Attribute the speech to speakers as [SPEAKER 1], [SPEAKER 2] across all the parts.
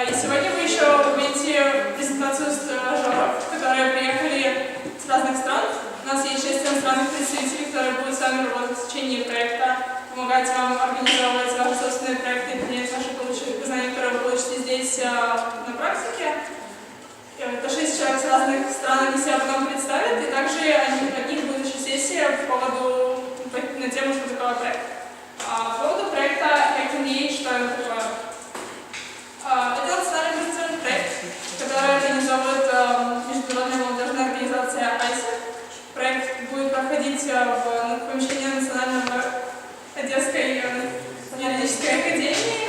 [SPEAKER 1] И сегодня вы еще увидите презентацию стажеров, которые приехали с разных стран. У нас есть 6 иностранных представителей, которые будут с вами работать в течение проекта, помогать вам организовывать ваши собственные проекты и принять ваши знания, которые вы получите здесь на практике. Это 6 человек с разных стран, они себя потом представят, и также от них будет еще сессия на тему, что такое проект. По поводу проекта o1.ua, что это такое? Это национальный образовательный проект, который организовывает международная молодежная организация AIESEC. Проект будет проходить в помещении Национальной Одесской юридической академии.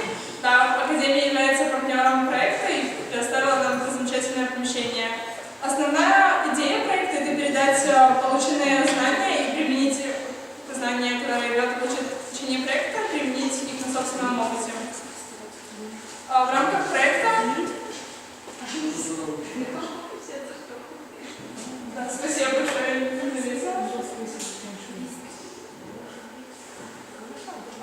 [SPEAKER 1] Да, академия является партнером проекта и предоставила нам это замечательное помещение. Основная идея проекта – это передать полученные знания и применить знания, которые ребята получат в течение проекта, применить их на собственном опыте. В рамках проекта... Да, спасибо большое.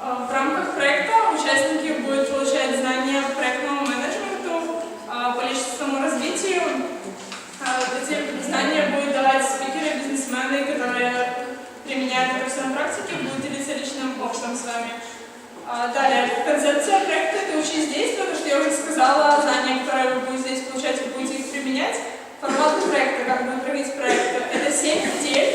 [SPEAKER 1] В рамках проекта участники будут получать знания по проектному менеджменту, по личностному развитию. Эти знания будут давать спикеры, бизнесмены, которые применяют это все на практике, будут делиться личным опытом с вами. Далее, концепция проекта – это «Учи здесь», потому что я уже сказала, знания, которые вы будете здесь получать, вы будете их применять. Формат проекта, как будет проходить проект, это 7 недель.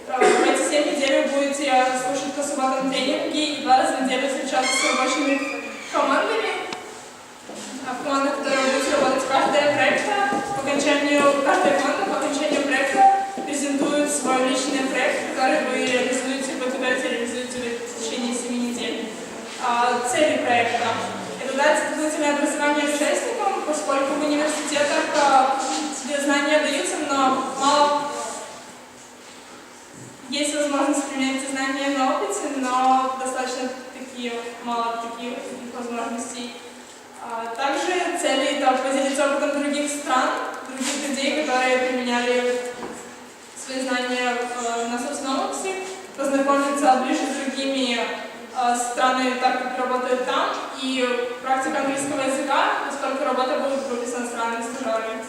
[SPEAKER 1] В эти 7 недель вы будете слушать по субботам тренинги и 2 раза в неделю встречаться с рабочими командами. В командах, которые вы будете работать, каждая команда по окончанию проекта презентует свой личный проект, который вы реализуете, в течение 7 недель. Цели проекта – это дать дополнительное образование участникам, поскольку в университетах знания даются, но мало есть возможность применять эти знания на опыте, но достаточно мало таких возможностей. Также цели – это поделиться опытом других стран, других людей, которые применяли свои знания на собственном опыте, познакомиться ближе с другими странами, так как работают там, и практика английского языка, поскольку работа будет в группе с иностранными стажерами.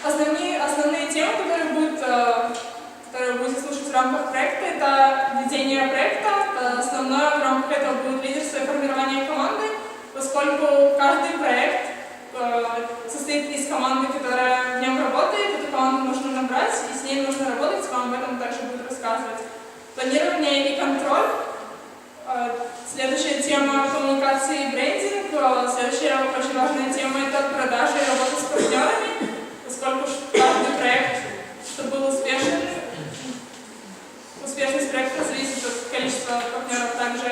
[SPEAKER 1] Основные темы, которые вы будете слушать в рамках проекта, это ведение проекта. Основное в рамках этого будет лидерство и формирование команды, поскольку каждый проект состоит из команды, которая в нем работает. Эту команду нужно набрать, и с ней нужно работать, вам об этом также будут рассказывать. Планирование и контроль. Следующая тема – коммуникации и брендинг. Следующая очень важная тема – это продажи и работа с партнерами, поскольку каждый проект, чтобы был успешность проекта зависит от количества партнеров. Также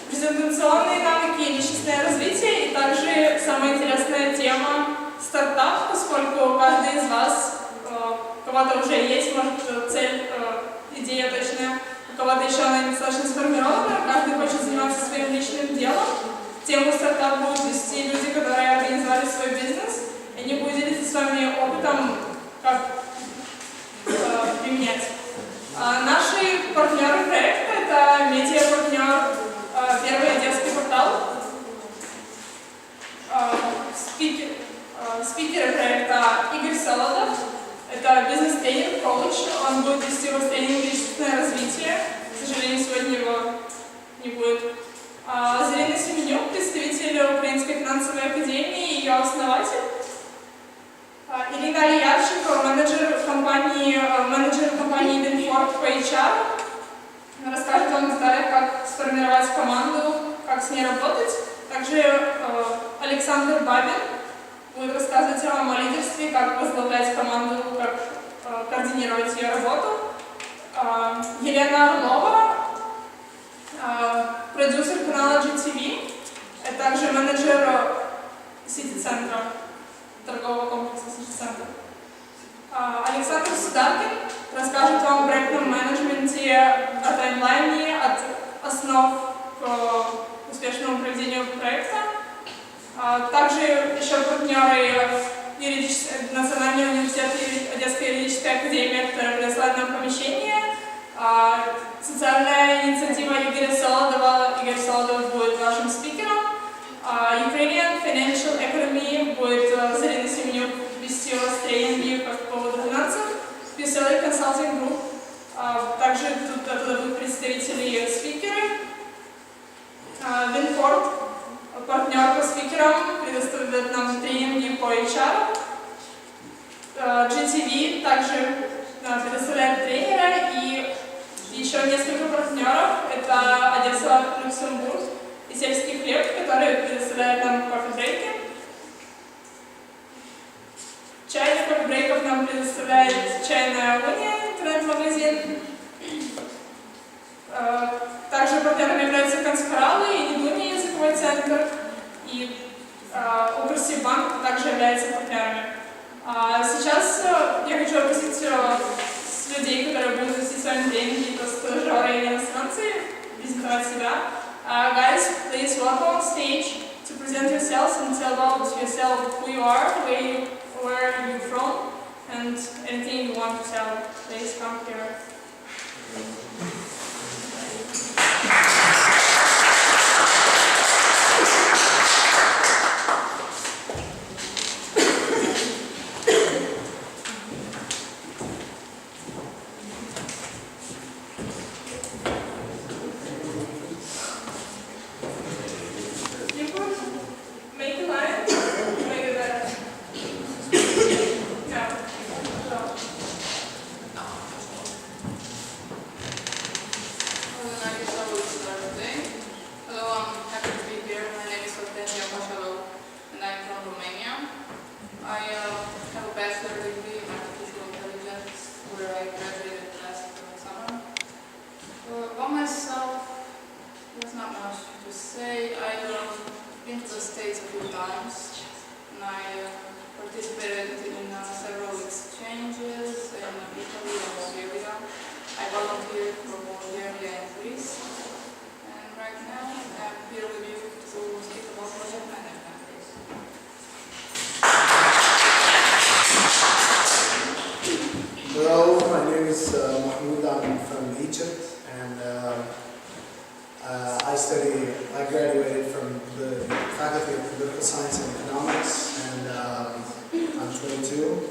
[SPEAKER 1] презентационные навыки и личностное развитие. И также самая интересная тема – стартап, поскольку каждый из вас, у кого-то уже есть, может, цель, идея точная, у кого-то еще она недостаточно сформирована, каждый хочет заниматься своим личным делом. Тему стартап будут вести люди, которые организовали свой бизнес, и они будут делиться с вами опытом, как применять. Наши партнеры проекта – это медиапартнер «Первый одесский портал», спикеры проекта Игорь Солодов. Это бизнес-тренер, коуч, он будет вести у вас тренинг «Личностное развитие». К сожалению, сегодня его не будет. Зарина Семенюк, представитель Украинской финансовой академии и ее основатель. Ирина Алиявченко, менеджер компании Бенфорд по HR. Она расскажет вам в деталях, как сформировать команду, как с ней работать. Также Александр Бабин будет рассказывать вам о лидерстве, как возглавлять команду, как координировать ее работу. Елена Орлова, продюсер канала GTV, а также менеджер сити-центра, торгового комплекса сити-центр. Александр Сударкин расскажет вам о проектном менеджменте, о таймлайне, от основ к успешному проведению проекта. Также еще партнеры Национальный университет и Одесская юридическая академия, которая предоставит нам помещение. Социальная инициатива Игоря Солодова. Игорь Солодов будет вашим спикером. Ukrainian Также оттуда будут представители спикеры. Винфорд, партнер по спикерам, предоставляет нам тренинги по HR. GTV также предоставляет тренера, и еще несколько партнеров. Это Одесса, Люксембург и сельский хлеб, которые предоставляют нам кофе-брейки. Чай для кофе-брейков нам предоставляет чайная уния, интернет-магазин. Также партнерами являются Конспиралы и Недуния, языковой центр, и Укрсибанк также является партнерами. Сейчас я хочу опросить людей, которые будут вести с вами тренинги, это стажеры или иностранцы, презентовать себя. Guys, please welcome on stage to present yourselves and tell about yourself, who you are, where you're from, and anything you want to tell. Please come here.
[SPEAKER 2] I graduated from the Faculty of Political Science and Economics, and I'm 22.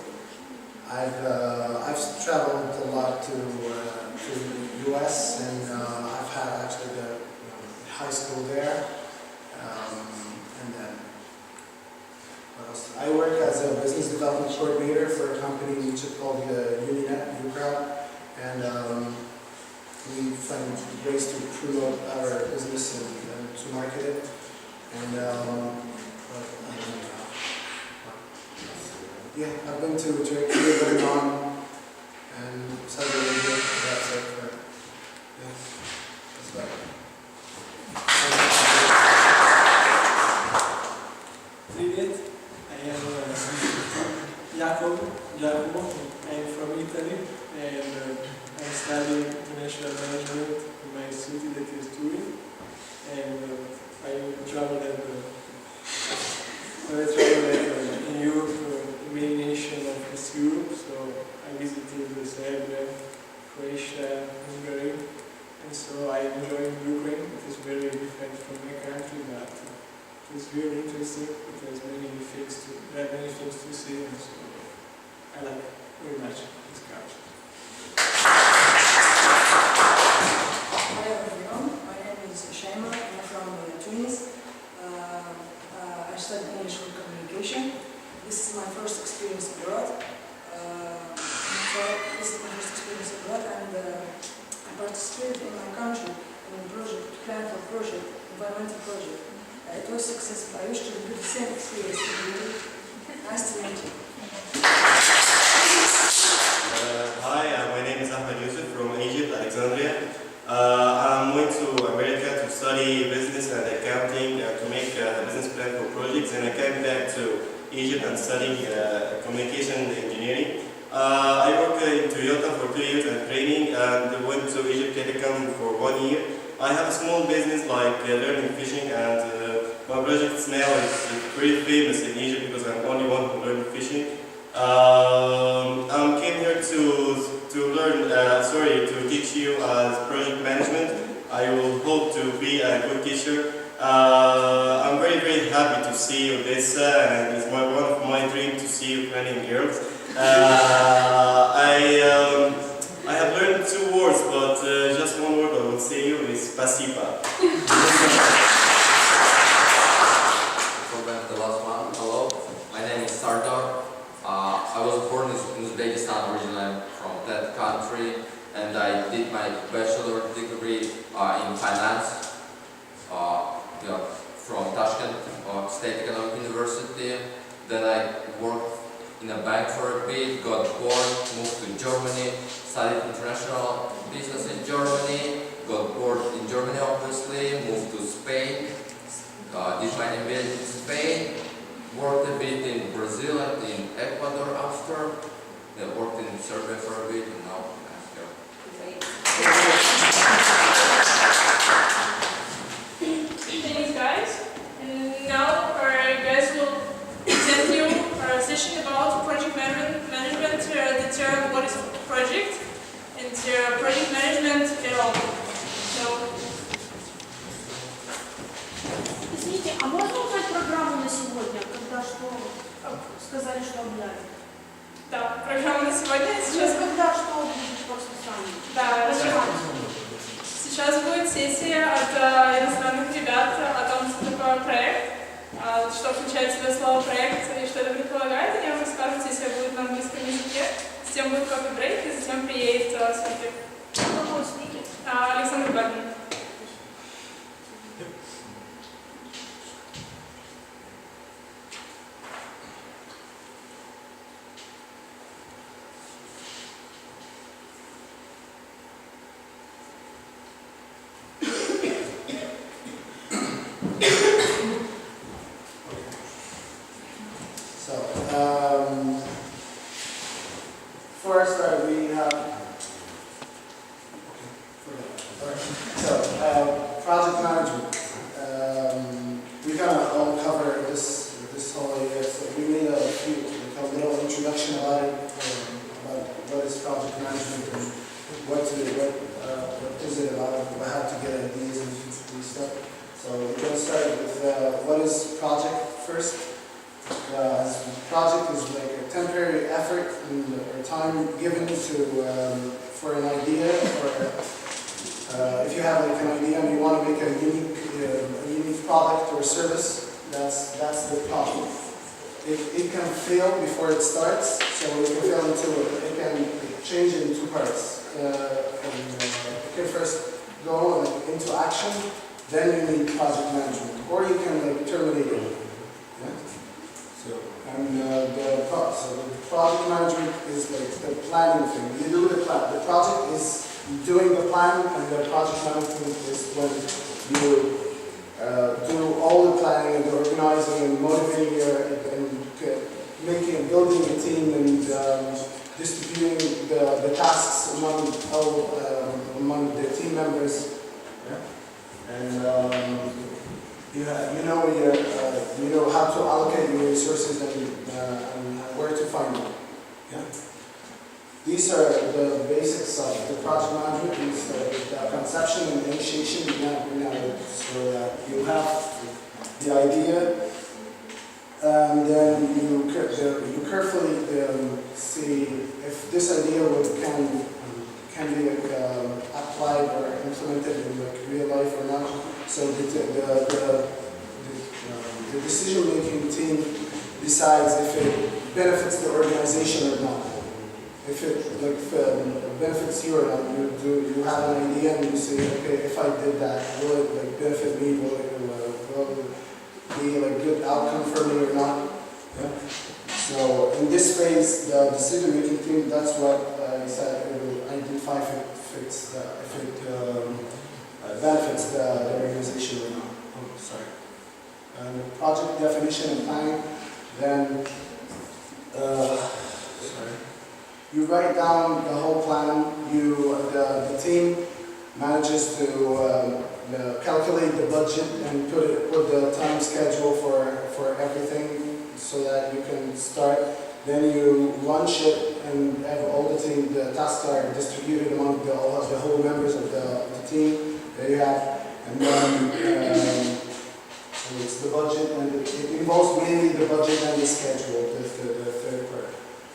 [SPEAKER 2] I've traveled a lot to the U.S. and I've had actually the high school there, and then what else? I work as a business development coordinator for a company in Egypt called Uninet, and we find ways to promote our business and to market it. And yeah, I've been to Turkey, Lebanon, and Saudi Arabia. That's it. Yeah, that's about it.
[SPEAKER 3] Привет, I am Jacopo. I am from Italy, and I study international management in my city, that is Turin, and I traveled in Europe, main nation of East Europe, so I visited Serbia, Croatia, Hungary, and so I enjoy Ukraine. It is very different from my country, but it is really interesting. It has there are many things to see, and so I like very much this country.
[SPEAKER 4] Hello everyone, my name is Shaima, I'm from Tunis. I studied English for communication. This is my first experience abroad. And I participated in my country in a project, plan for project, environmental project. It was successful. I wish to repeat the same experience with you. Nice to meet you.
[SPEAKER 5] Hi, my name is Ahmed Yusuf from Egypt, Alexandria. I'm going to America to study business and accounting to make a business plan for projects, and I came back to Egypt and studying communication engineering. I worked in Toyota for 2 years and training, and went to Egypt Telecom for 1 year. I have a small business like learning fishing, and my project now is very famous in Egypt because I'm the only one who learned fishing. I came here to teach you as project management. I will hope to be a good teacher. I'm very, very happy to see Odessa, and it's one of my dreams to see Ukrainian girls. I have learned 2 words, but but just one word I would say you is spasiba.
[SPEAKER 6] The last one. Hello, my name is Sardar. I was born in Uzbekistan, originally I'm from that country, and I did my bachelor degree in finance from Tashkent State Economic University. Then I worked in a bank for a bit, got bored, moved to Germany, studied international business in Germany, got bored in Germany obviously, moved to Spain, did my MBA in Spain, worked a bit in Brazil and in Ecuador after, then worked in Serbia for a bit, and now I'm here.
[SPEAKER 1] Thanks, guys. And now our guys will present you a session about project management, the term what is project, and project management at all. So,
[SPEAKER 7] Извините, а можно узнать программу на сегодня, когда что сказали, что объявят?
[SPEAKER 1] да, программа на сегодня.
[SPEAKER 7] Сейчас
[SPEAKER 1] Сейчас,
[SPEAKER 7] когда что будет по расписанию?
[SPEAKER 1] да, сейчас будет сессия от иностранных ребят о том, что такое проект, что включает в себя слово проект и что это предполагает. Они вам расскажут, если будет на английском языке. Затем будет кофе-брейк, и затем приедет спикер.
[SPEAKER 7] Какой спикер?
[SPEAKER 1] Александр Берман.
[SPEAKER 2] Before I start, we have project management. We're gonna all cover this whole area. So we made a little introduction about it, about what is project management and what is it about. We have to get ideas and stuff. So we're gonna start with what is project first. Project is like a temporary effort or time given to for an idea, or if you have like an idea and you want to make a unique product or service, that's the project. It can fail before it starts, so it can fail until it can change in two parts. It can first go into action, then you need project management, or you can like terminate it. So the project management is like the planning thing. You do the plan. The project is doing the plan, and the project management is when you do all the planning and the organizing and motivating and building a team and distributing the tasks among the team members. Yeah? And you know how to allocate your resources and where to find them. Yeah? These are the basics of the project management. Is the conception and initiation. So you have the idea, and then you carefully see if this idea can be applied or implemented in real life or not. So the decision-making team decides if it benefits the organization or not. If it benefits you or not, you have an idea and you say, okay, if I did that, will it benefit me? Will it be a good outcome for me or not? Yeah? So in this phase, the decision-making team, that's what I said, it will identify if it benefits the organization or not. Oh, sorry. And the project definition and planning, then you write down the whole plan. The team manages to calculate the budget and put the time schedule for everything so that you can start. Then you launch it and have all the tasks are distributed among the whole members of the team that you have. And then it's the budget, and it involves mainly the budget and the schedule, the third part.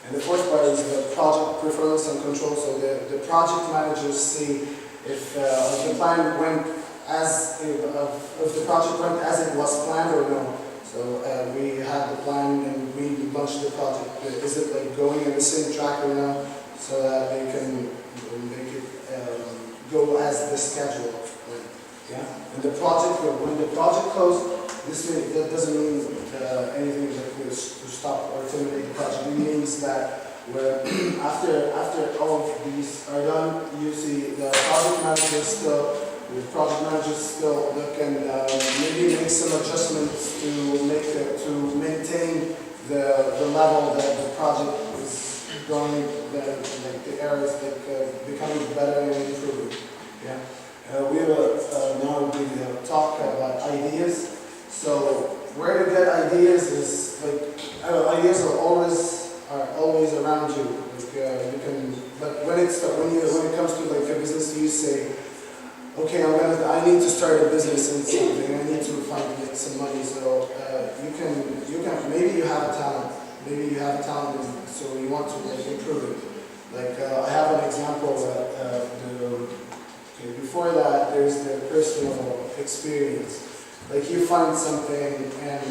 [SPEAKER 2] And the fourth part is the project performance and control. So the project managers see if the plan went as if the project went as it was planned or no. So we had the plan and we launched the project. Is it like going in the same track or no? So that they can make it go as the schedule. Yeah. And the project, when the project closed, that doesn't mean anything like this to stop or terminate the project. It means that after all of these are done, you see the project managers still look and maybe make some adjustments to maintain the level that the project is going, like the areas becoming better and improving. Yeah. We will now talk about ideas. So where to get ideas is like ideas are always around you. Like you can, but when it comes to like a business, you say, okay, I need to start a business in something. I need to find some money. So you can maybe you have a talent. Maybe you have a talent, and so you want to like improve it. Like I have an example that before that, there's the personal experience. Like you find something and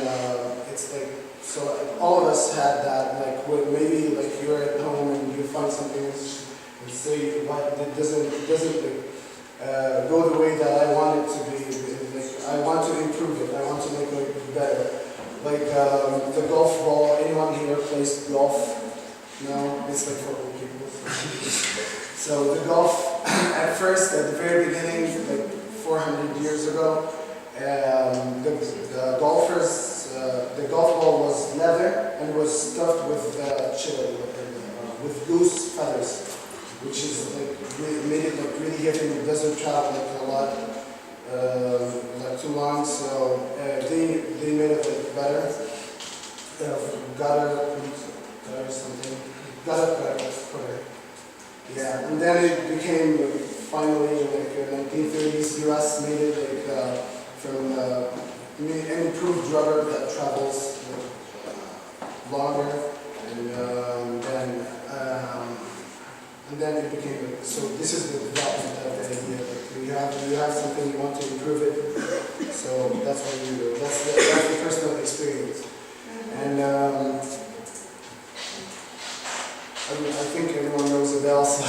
[SPEAKER 2] it's like, so all of us had that, like maybe like you're at home and you find something and say, what, it doesn't go the way that I want it to be. Like, I want to improve it, I want to make it better. Like the golf ball, anyone here plays golf? No, it's like for old people. So the golf, at first, at the very beginning, like 400 years ago, the golf ball was leather and was stuffed with goose feathers, which is like made it like really heavy. It doesn't travel like a lot, like too long. So they made it like better. Gutter. Yeah, and then it became finally like 1930s. US made it like from an improved rubber that travels longer, and then it became like, so this is the development of the idea. Like you have something, you want to improve it, so that's what you do. That's the personal experience, and. I think everyone knows Adele, so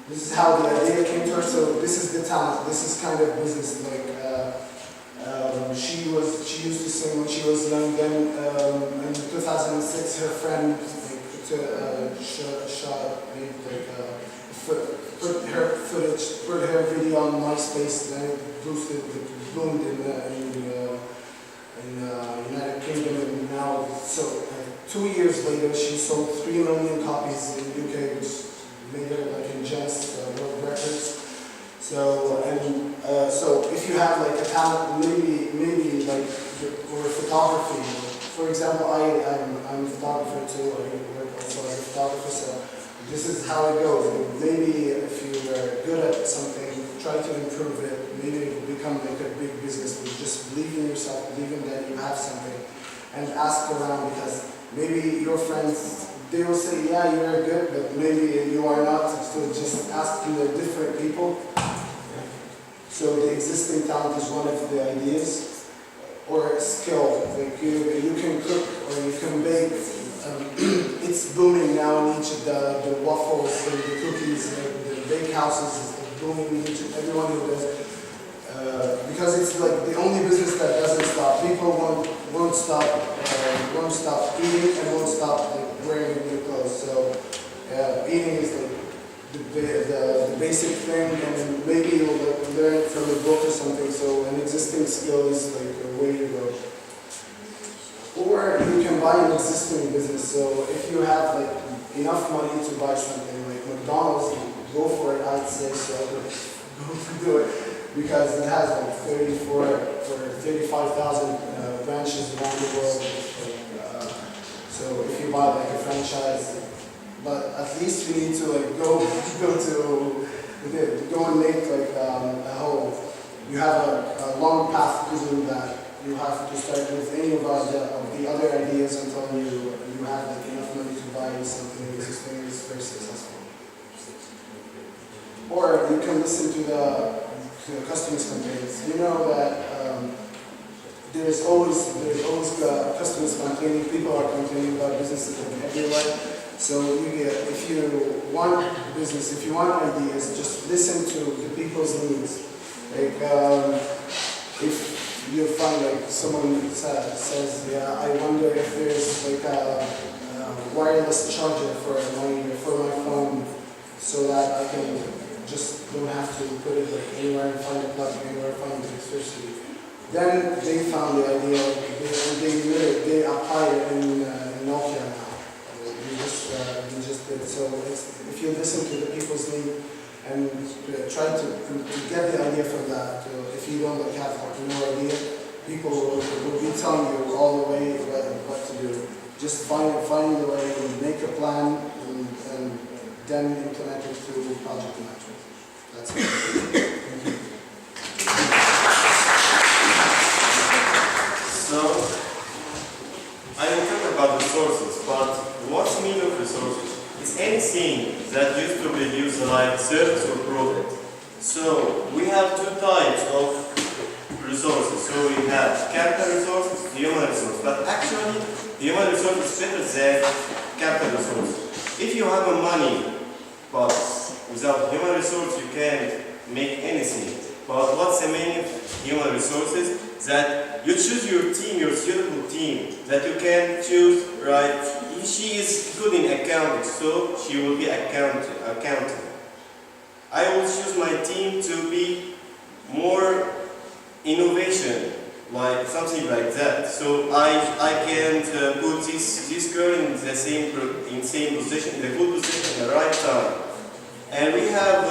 [SPEAKER 2] this is how the idea came to her. So this is the talent. This is kind of business. Like she used to sing when she was young. Then in 2006, her friend put her video on MySpace, and it boomed in United Kingdom, and now, so 2 years later, she sold 3 million copies in the UK, which made her like in Guinness World Records. So so if you have like a talent, maybe like or photography. For example, I'm a photographer too. I work also as a photographer. So this is how it goes. Maybe if you are good at something, try to improve it. Maybe become like a big business. But just believe in yourself, believe in that you have something, and ask around, because maybe your friends, they will say, yeah, you are good, but maybe you are not. So just ask the different people. So the existing talent is one of the ideas, or a skill. Like you can cook or you can bake. It's booming now in Egypt. The waffles and the cookies, the bake houses is booming in Egypt. Everyone who does, because it's like the only business that doesn't stop. People won't stop eating and won't stop like wearing new clothes. So eating is like the basic thing, and maybe you'll learn it from a book or something. So an existing skill is like a way to go. Or you can buy an existing business. So if you have like enough money to buy something like McDonald's, go for it. I'd say so. Go do it, because it has like 34 or 35,000 branches around the world. So if you buy like a franchise, but at least you need to like go and make like a whole. You have a long path to do that. You have to start with any of the other ideas until you have like enough money to buy something existing in this person. or you can listen to the customers' complaints. You know that there's always customers complaining, people are complaining about businesses everywhere. So if you want business, if you want ideas, just listen to the people's needs. Like if you find like someone says, yeah, I wonder if there's like a wireless charger for my phone, so that I can just don't have to put it like anywhere and find a plug, anywhere find electricity. Then they found the idea, and they apply it in Nokia now. We just did. So if you listen to the people's need and try to get the idea from that, if you don't like, have no idea, people will be telling you all the way what to do. Just find the way, and make a plan, and then implement it through project management. That's it.
[SPEAKER 5] So, I will talk about resources, but what's the meaning of resources? It's anything that used to produce like service or product. So, we have two types of resources. So, we have capital resources, human resources. But actually, human resource is better than capital resources. If you have money, but without human resource, you can't make anything. But what's the meaning of human resources? That you choose your team, your suitable team, that you can choose, right? She is good in accounting, so she will be accountant. I will choose my team to be more innovation, like something like that. So I can put this girl in the same position, in the good position at the right time. And we have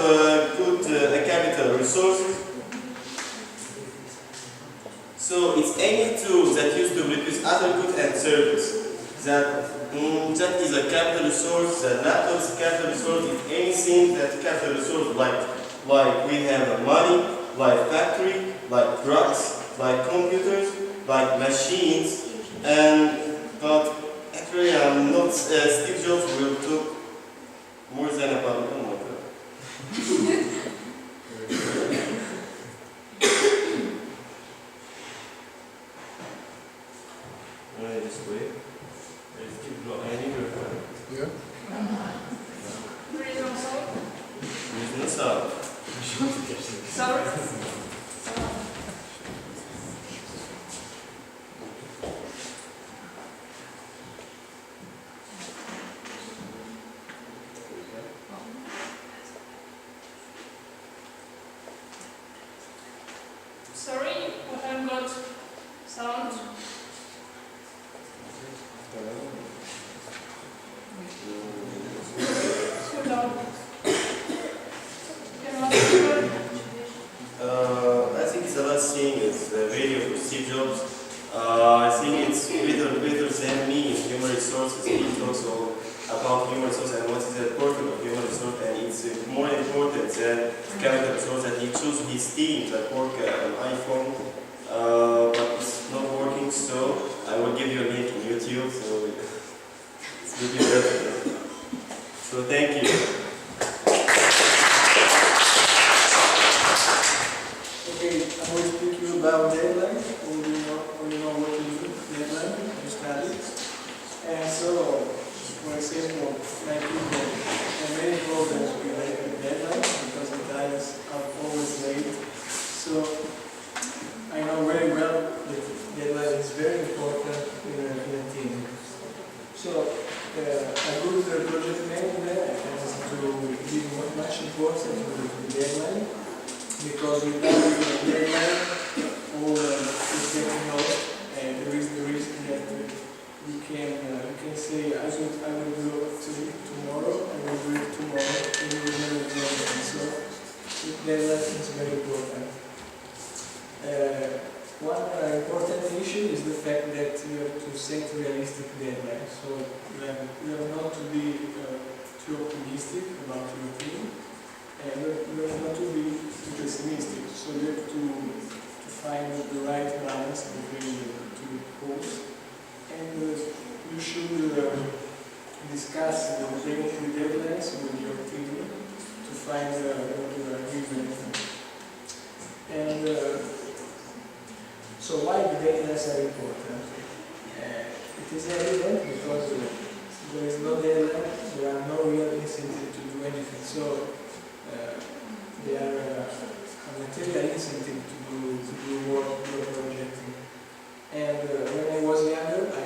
[SPEAKER 5] good capital resources. So it's any tool that used to produce other goods and service. That is a capital resource. The laptop is a capital resource. It's anything that capital resource, like we have money, like factory, like drugs, like computers, like machines. But actually, I'm not. Steve Jobs will talk more than about. Oh my God. Just wait. Keep going. I need your phone.
[SPEAKER 2] Yeah.
[SPEAKER 1] There is no sound.
[SPEAKER 5] There's no sound.
[SPEAKER 1] Sorry. Sorry, we haven't got sound. Slow down.
[SPEAKER 5] I think the last thing is the video for Steve Jobs. I think it's better than me in human resources. He talks all about human resources and what is the importance of human resources, and it's more important than capital resources. And he chose his team that work on iPhone, but it's not working. So I will give you a link in YouTube. So it's really perfect. So thank you.
[SPEAKER 3] Okay, I'm going to speak to you about deadlines. All you know what to do, deadline, you study. And so, for example, my people have many problems with deadlines because the times are always late. So, I know very well that deadline is very important in a team. So, a good project manager has to give much importance to the deadline, because without the deadline, all is getting lost, and there is the risk that you can say, I will do it tomorrow, and you will never do it. So, the deadline is very important. One important issue is the fact that you have to set realistic deadlines. So you have not to be too optimistic about your team, and you have not to be too pessimistic. So you have to find the right balance between the two goals. And you should discuss the deadlines with your team to find the deadlines are important. It is evident because there is no deadline, there are no real incentives to do anything. So there are a material incentive to do work, do a project. And when I was younger, I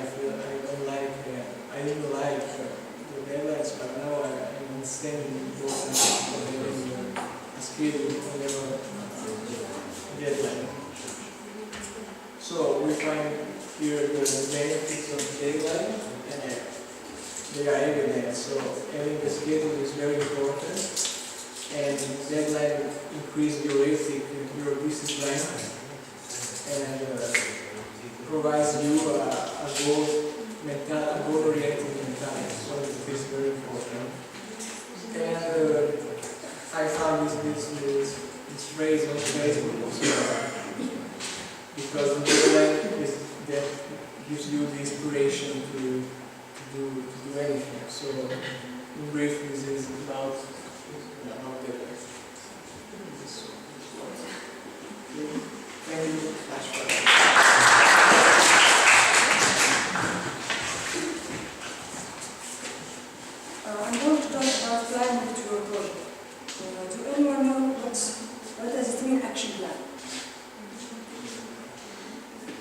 [SPEAKER 3] didn't like the deadlines, but now I understand the importance of having a schedule, whatever deadline. So we find here the benefits of deadline, and they are evident. So having a schedule is very important, and deadline increase your ethic, your discipline, and provides you a goal-oriented mentality. So it is very important. And I found this phrase on Facebook. Because the deadline is that gives you the inspiration to do anything. So in brief, this is about deadline. Thank you much for that.
[SPEAKER 4] I'm going to talk about planning to your project. Do anyone know what does it mean, action plan?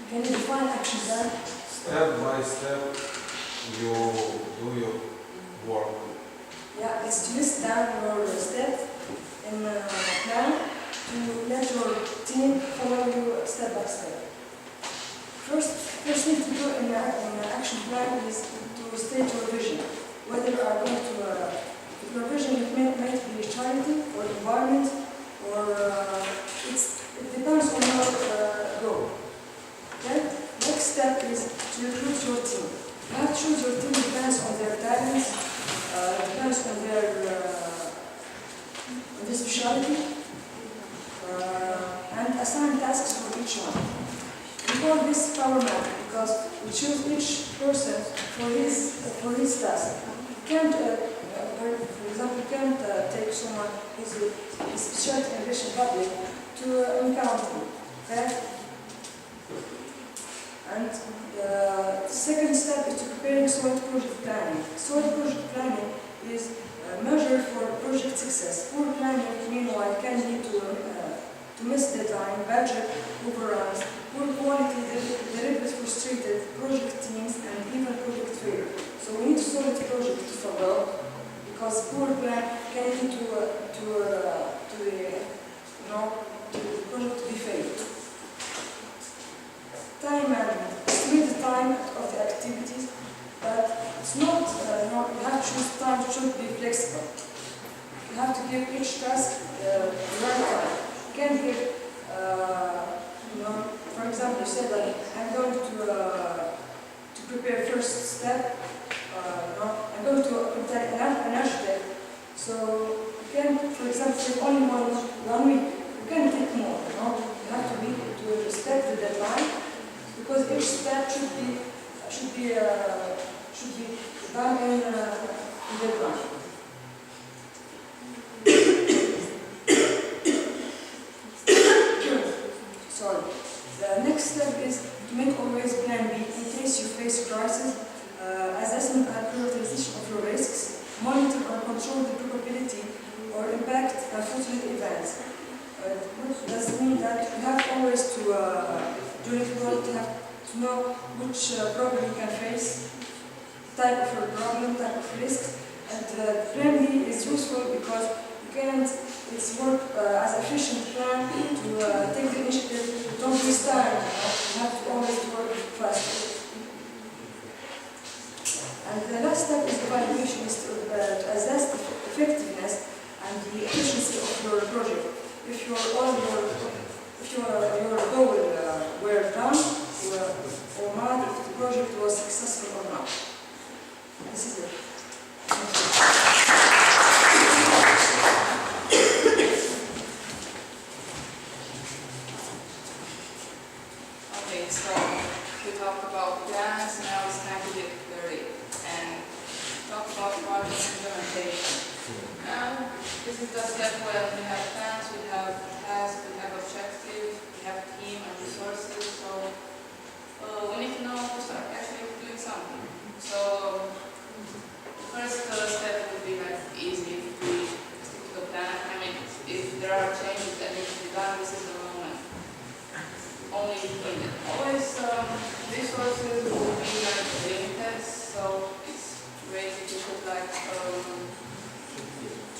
[SPEAKER 4] Can you define action plan?
[SPEAKER 8] Step by step, you do your work.
[SPEAKER 4] Yeah, it's to list down your steps in a plan to let your team follow you step by step. First thing to do in an action plan is to state your vision. Whether you are going to, your vision might be charity or environment, or it depends on your goal. Okay? Next step is to recruit your team. You have to choose your team, depends on their talents, depends on their specialty, and assign tasks for each one. We call this power map because we choose each person for his task. You can't, for example, you can't take someone who's a specialty in Russian public to accounting. Okay? And the second step is to preparing SWOT project planning. SWOT project planning is a measure for project success. Poor planning, meanwhile, can lead to miss deadline, budget overruns, poor quality, delivery frustrated, project teams, and even project failure. So we need solid project to follow, because poor plan can lead to the project to be failed. Time management. Estimate the time of the activities, but it's not, you have to choose time, should be flexible. You have to give each task the right time. You can't give, for example, you said that I'm going to prepare first step, I'm going to contact an architect, so you can, for example, take only 1 week. You can take more, You have to respect the deadline, because each step should be done in deadline. Sorry. The next step is to make always plan B in case you face crisis, assessment and prioritization of your risks, monitor and control the probability or impact unfortunate events. Does it mean that you have always to, during the project, you have to know which problem you can face, type of your problem, type of risk, and plan B is useful because you can't, it's work as an efficient plan to take the initiative, don't waste time, you have to always work fast. And the last step is evaluation, is to assess the effectiveness and the efficiency of your project. If your goal were done or not, if the project was successful or not. This is it.
[SPEAKER 9] Okay, so we talked about plans, now it's time to get dirty and talk about project implementation. Now, this is the step where we have plans, we have tasks, we have objectives, we have team and resources. So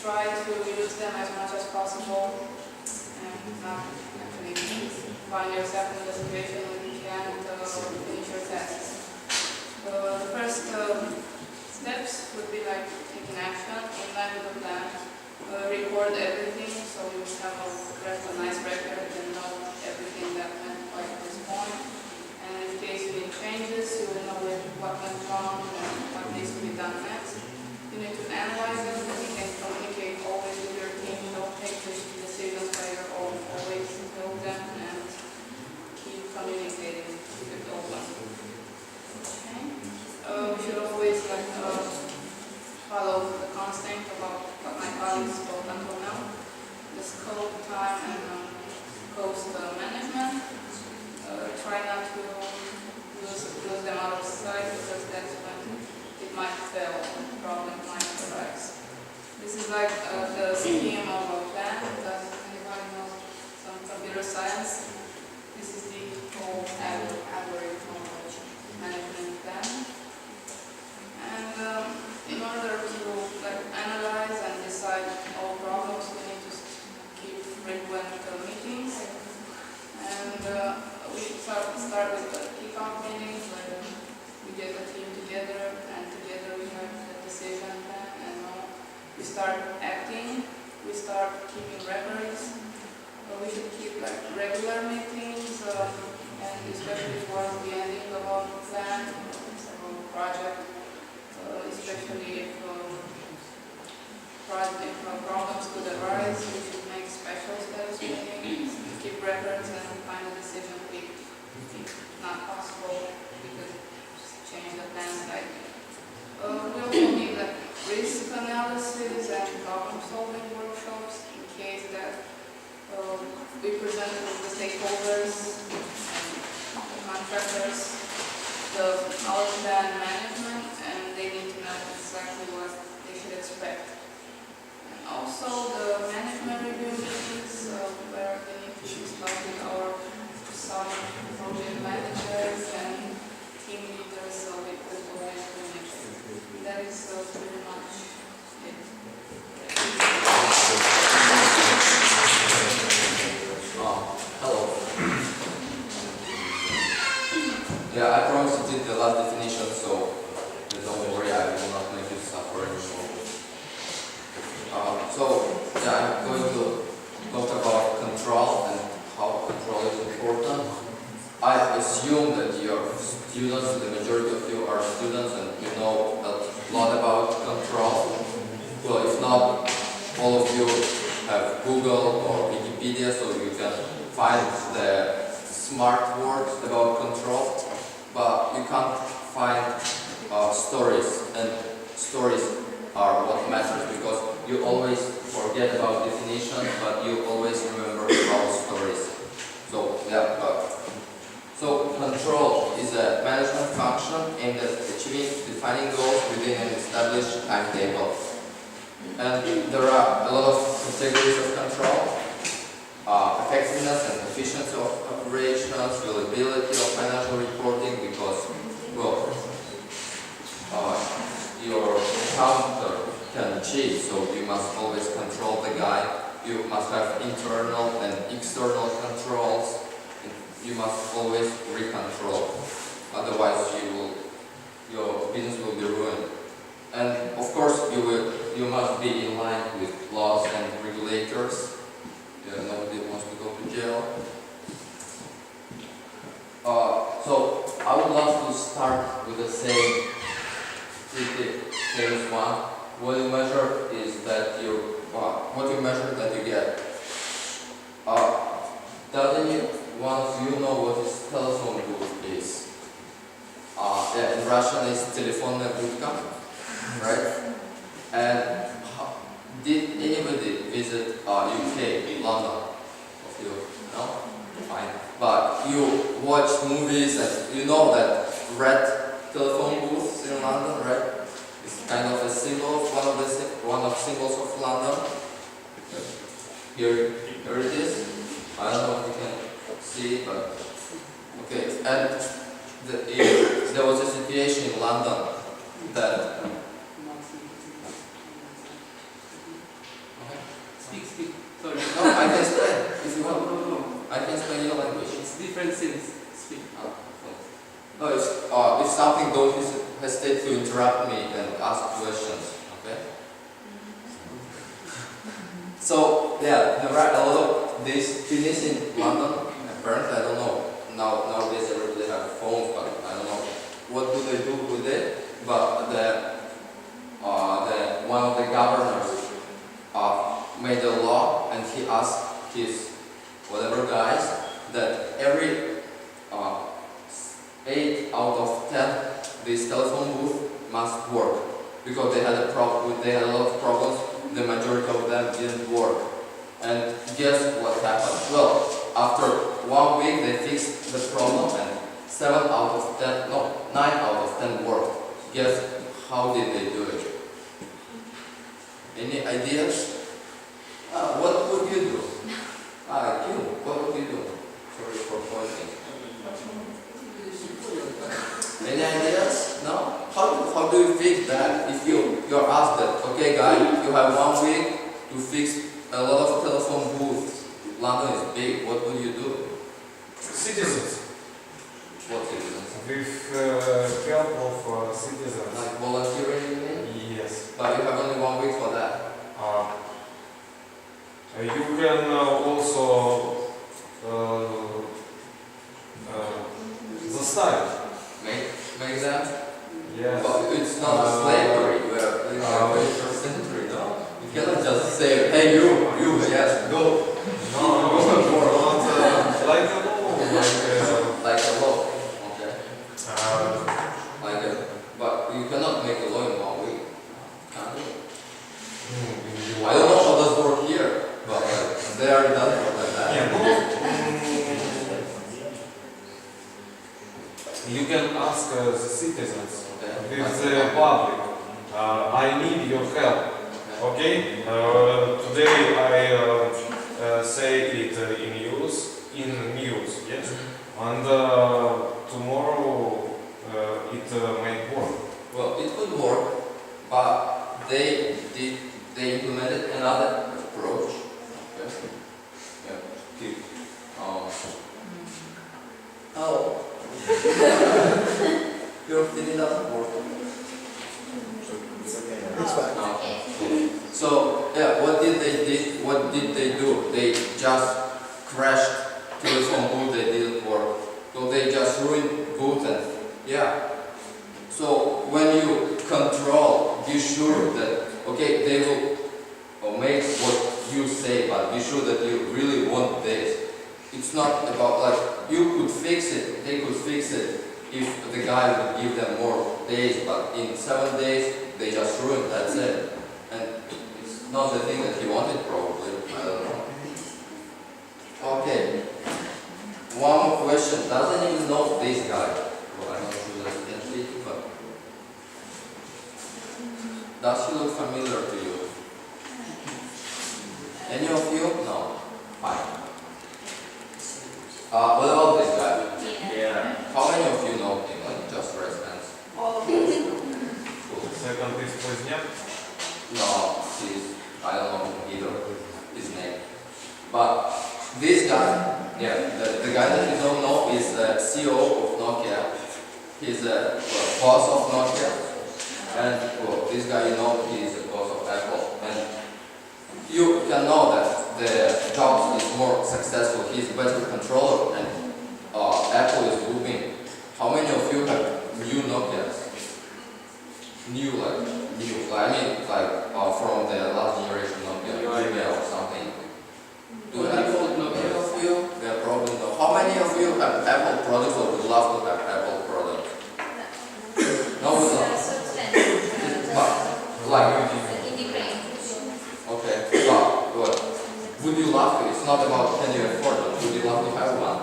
[SPEAKER 9] try to use them as much as possible and not actually find yourself in the situation when you can't finish your tasks. The first steps would be like taking action in line with the plan. Record everything so you have a nice record and know everything that went quite at this point. And in case you need changes, you will know what went wrong and what needs to be done next. You need to analyze everything and communicate always with your team. Don't take decisions by your own. Always build them and keep communicating with all of them. Okay. We should always follow the constant about what my colleagues spoke until now. The scope, time, and cost management. Try not to lose them out of sight because that's when it might fail and the problem might arise. This is like the scheme of a plan. Does anybody know some computer science? This is the whole algorithm of management plan. And in order to analyze and decide all problems, we need to keep frequent meetings. And we should start with the kickoff meetings where we get the team together and together we have the decision plan and we start acting, we start keeping records. We should keep regular meetings and especially towards the ending of our plan, of our project, especially if problems could arise, we should make special status meetings, keep records and find a decision quick. If not possible, we could just change the plan slightly. We also need risk analysis and problem solving workshops in case that we present to the stakeholders and the contractors the knowledge plan management and they need to know exactly what they should expect. And also the management review meetings where we need to discuss with our some project managers and team leaders so we could provide information. That is pretty much it.
[SPEAKER 6] Hello. Yeah, I promised to do the last definition, so don't worry, I will not make you suffer anymore. I'm going to talk about control and how control is important. I assume that you are students, the majority of you are students and you know a lot about control. Well, if not, all of you have Google or Wikipedia, so you can find the smart words about control, but you can't find stories, and stories are what matters because you always forget about definitions, but you always remember about stories. So control is a management function aimed at achieving defining goals within an established timetable. And there are a lot of categories of control. Effectiveness and efficiency of operations, reliability of financial reporting, because, well, your accountant can cheat, so you must always control the guy. You must have internal and external controls. You must always recontrol, otherwise your business will be ruined. And of course, you must be in line with laws and regulators. Nobody wants to go to jail. So I would love to start with the same pretty famous one. What you measure is that what you measure that you get. Doesn't one of you know what this telephone booth is? In Russian it's telefonная будка, right? And did anybody visit UK, London? Of you? No? Fine. But you watch movies and you know that red telephone booths in London, right? It's kind of a symbol, one of symbols of London. Here it is. I don't know if you can see it, but okay. And there was a situation in London that
[SPEAKER 10] Speak. Sorry.
[SPEAKER 6] No, I can explain. If you want,
[SPEAKER 10] No.
[SPEAKER 6] I can explain your language.
[SPEAKER 10] It's different since speak.
[SPEAKER 6] No, if something, don't hesitate to interrupt me and ask questions. Okay. So yeah, there are a lot of these clinics in London. Apparently, I don't know. Nowadays, everybody have phones, but I don't know what do they do with it. But one of the governors made a law, and he asked his whatever guys that every 8 out of 10 this telephone booth must work, because they had a lot of problems. The majority of them didn't work. And guess what happened? Well, after 1 week they fixed the problem, and 9 out of 10 worked. Guess how did they do it? Any ideas? What would you do? What would you do? Sorry for pointing. Any ideas? No? How do you fix that? If you're asked that, okay guys, you have 1 week to fix a lot of telephone booths. London is big, what would you do?
[SPEAKER 8] Citizens.
[SPEAKER 6] What citizens?
[SPEAKER 8] With help of citizens.
[SPEAKER 6] Like volunteering, you mean?
[SPEAKER 8] Yes.
[SPEAKER 6] But you have only 1 week for that.
[SPEAKER 8] You can also заставить.
[SPEAKER 6] Make them?
[SPEAKER 8] Yes.
[SPEAKER 6] But it's not slavery, we're in the 21st century, no? You cannot just say, hey you, yes, go.
[SPEAKER 8] No, like a law.
[SPEAKER 6] Like a law, okay. But you cannot make a law in 1 week, can you? I don't know how does work here, but there it doesn't work like that.
[SPEAKER 8] You can ask the citizens,
[SPEAKER 6] Okay.
[SPEAKER 8] with the public, I need your help, okay? Today I say it in news, yes? And tomorrow it might work.
[SPEAKER 6] Well, it could work, but they implemented another approach. Okay. Yeah. Keep. Oh. Your feeling doesn't work.
[SPEAKER 2] It's fine.
[SPEAKER 6] No. So yeah, what did they do? They just crashed telephone booth. They didn't work. So they just ruined booth and yeah. So when you control, be sure that okay, they will make what you say, but be sure that you really want this. It's not about like you could fix it, they could fix it if the guy would give them more days, but in 7 days they just ruined, that's it. And it's not the thing that he wanted probably, I don't know. Okay. One more question. Doesn't even know this guy. Well, I'm not sure that I can see it, but does he look familiar to you? Any of you? No. Fine. What about this guy?
[SPEAKER 10] Yeah.
[SPEAKER 6] How many of you know him? Like just raise hands.
[SPEAKER 7] All of us.
[SPEAKER 6] Cool.
[SPEAKER 8] Second is Pozняк.
[SPEAKER 6] No, I don't know either his name. But this guy, yeah, the guy that you don't know is the CEO of Nokia. He's the boss of Nokia. And well, this guy you know, he is the boss of Apple. And you can know that the Jobs is more successful, he's better controller, and Apple is booming. How many of you have new Nokias? I mean from the last generation Nokia, email or something. Do you have Nokia of you? They are probably no. How many of you have Apple products or would love to have Apple products? No, would not. Okay, but what? Would you love to? It's not about can you afford them. Would you love to have one?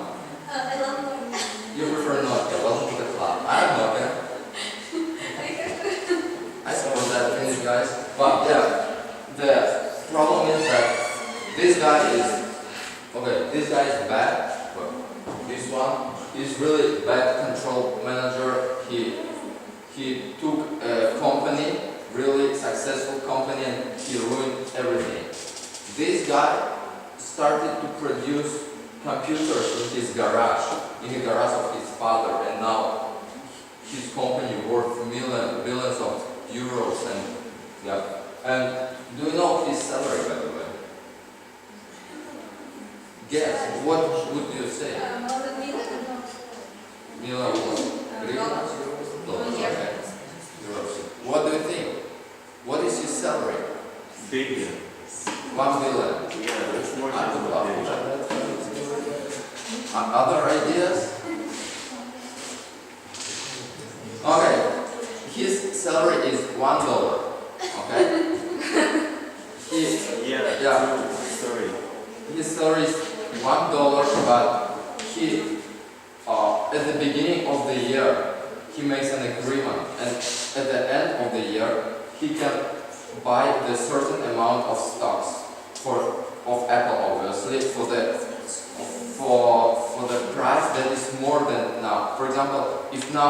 [SPEAKER 7] I love Nokia.
[SPEAKER 6] You prefer Nokia. Welcome to the club. I have Nokia. I suppose that finish, guys. But yeah, the problem is that this guy is bad. But this one is really bad control manager. He took a company, really successful company, and he ruined everything. This guy started to produce computers in his garage, in the garage of his father, and now his company worth billions of euros, and yeah. And do you know his salary, by the way? Guess, what would you say? Million euros? Okay. Euros. What do you think? What is his salary?
[SPEAKER 5] Billion.
[SPEAKER 6] 1 billion.
[SPEAKER 5] Yeah, that's more
[SPEAKER 6] I would
[SPEAKER 5] than
[SPEAKER 6] love
[SPEAKER 5] billion.
[SPEAKER 6] that. Other ideas? Okay. His salary is $1. Okay?
[SPEAKER 5] Yeah. Sorry.
[SPEAKER 6] His salary is $1, but he, at the beginning of the year, he makes an agreement, and at the end of the year, he can buy the certain amount of stocks of Apple, obviously, for the price that is more than now. For example, if right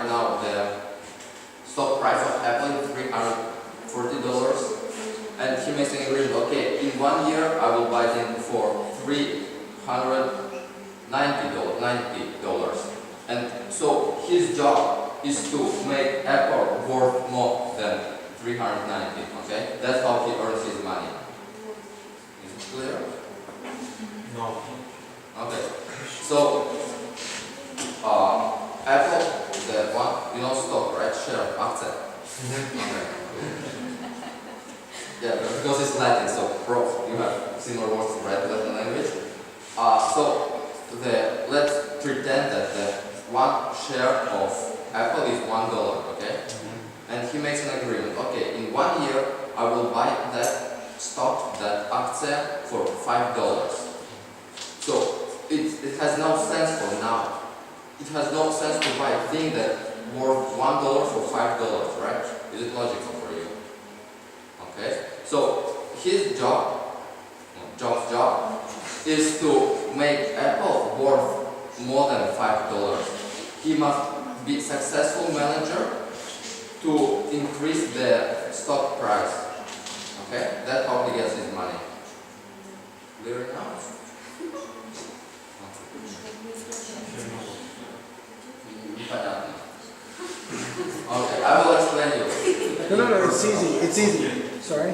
[SPEAKER 6] now the stock price of Apple is $340, and he makes an agreement, okay, in 1 year I will buy them for $390. And so his job is to make Apple worth more than 390, okay? That's how he earns his money. Is it clear?
[SPEAKER 8] No.
[SPEAKER 6] Okay. So, Apple, the one, you know, stock, right? Share, aktie. Okay. Yeah, because it's Latin, so you have similar words to write Latin language. Let's pretend that the one share of Apple is $1, okay? And he makes an agreement. Okay, in 1 year I will buy that stock, that aktie, for $5. So it has no sense for now. It has no sense to buy a thing that worth $1 for $5, right? Is it logical for you? Okay. So his Job's job is to make Apple worth more than $5. He must be successful manager to increase the stock price. Okay, that's how he gets his money. Clear now? Okay, I will explain you.
[SPEAKER 2] No, it's easy. It's easy. Sorry.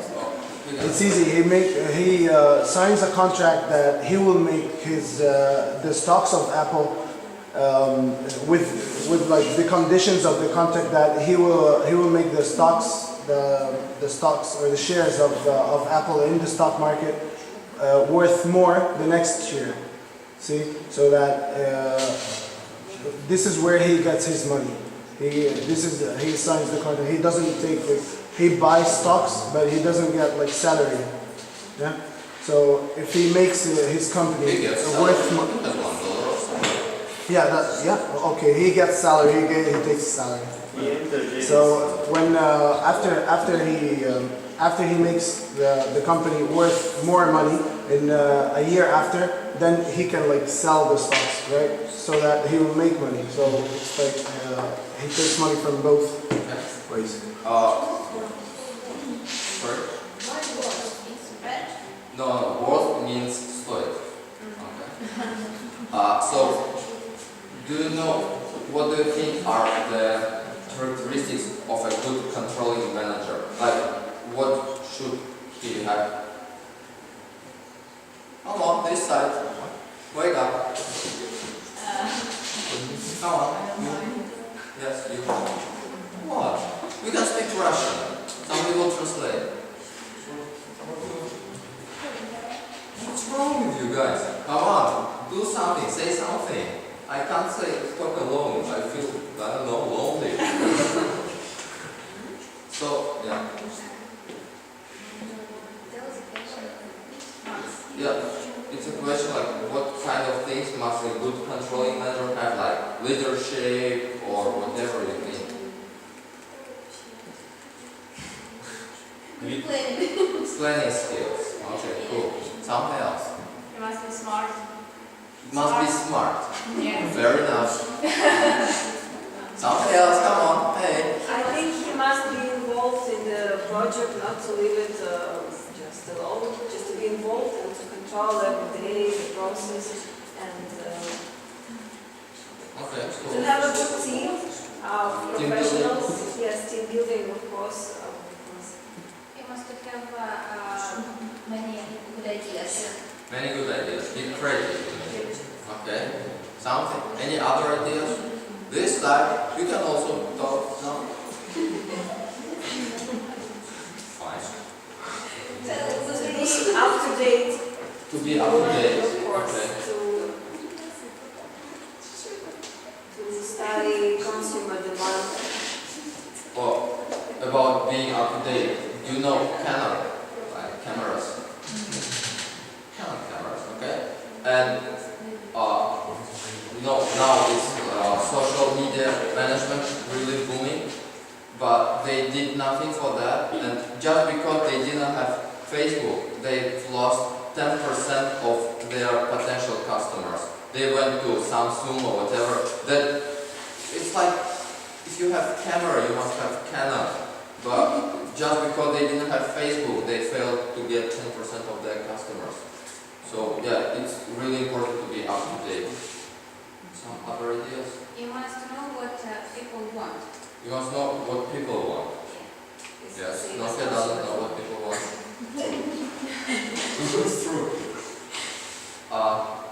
[SPEAKER 2] It's easy. He signs a contract that he will make his the stocks of Apple with like the conditions of the contract that he will make the stocks or the shares of Apple in the stock market worth more the next year. See, so that this is where he gets his money. He signs the contract. He doesn't take he buys stocks, but he doesn't get like salary. Yeah. So if he makes his company worth more, okay, he gets salary. He takes salary. So when after he makes the company worth more money in a year after, then he can like sell the stocks, right? So that he will make money. So it's like he takes money from both ways.
[SPEAKER 6] Sorry? No, worth means stoic. Okay. So, do you know, what do you think are the characteristics of a good controlling manager? Like, what should he have? Come on, this side. Wake up. Come on. Yes, you. What? We can speak Russian. Somebody will translate. What's wrong with you guys? Come on, do something, say something. I can't talk alone. I feel, I don't know, lonely. So, yeah. Yeah, it's a question like what kind of things must a good controlling manager have, like leadership or whatever you think. Explaining skills. Okay, cool. Something else.
[SPEAKER 9] You must be smart.
[SPEAKER 6] It must be smart.
[SPEAKER 9] Yeah.
[SPEAKER 6] Fair enough. Something else, come on, hey.
[SPEAKER 4] I think he must be involved in the project, not to leave it
[SPEAKER 11] ideas.
[SPEAKER 6] Many good ideas. Be creative. Okay. Something. Any other ideas? This time you can also talk. No. Fine.
[SPEAKER 11] Up to date.
[SPEAKER 6] To be up to date.
[SPEAKER 11] Of course.
[SPEAKER 6] Okay.
[SPEAKER 11] To study consumer demand.
[SPEAKER 6] Well, about being up to date. You know Canon, like cameras. Canon cameras. Okay. And now it's social media management really booming, but they did nothing for that, and just because they didn't have Facebook, they've lost 10% of their potential customers. They went to Samsung or whatever. That it's like if you have camera, you must have Canon, but just because they didn't have Facebook, they failed to get 10% of their customers. So yeah, it's really important to be up to date. Some other ideas?
[SPEAKER 11] You must know what people want.
[SPEAKER 6] You must know what people want.
[SPEAKER 11] It's
[SPEAKER 6] Yes,
[SPEAKER 11] the same
[SPEAKER 6] Nokia
[SPEAKER 11] as
[SPEAKER 6] doesn't
[SPEAKER 11] also
[SPEAKER 6] know what people want. It's true.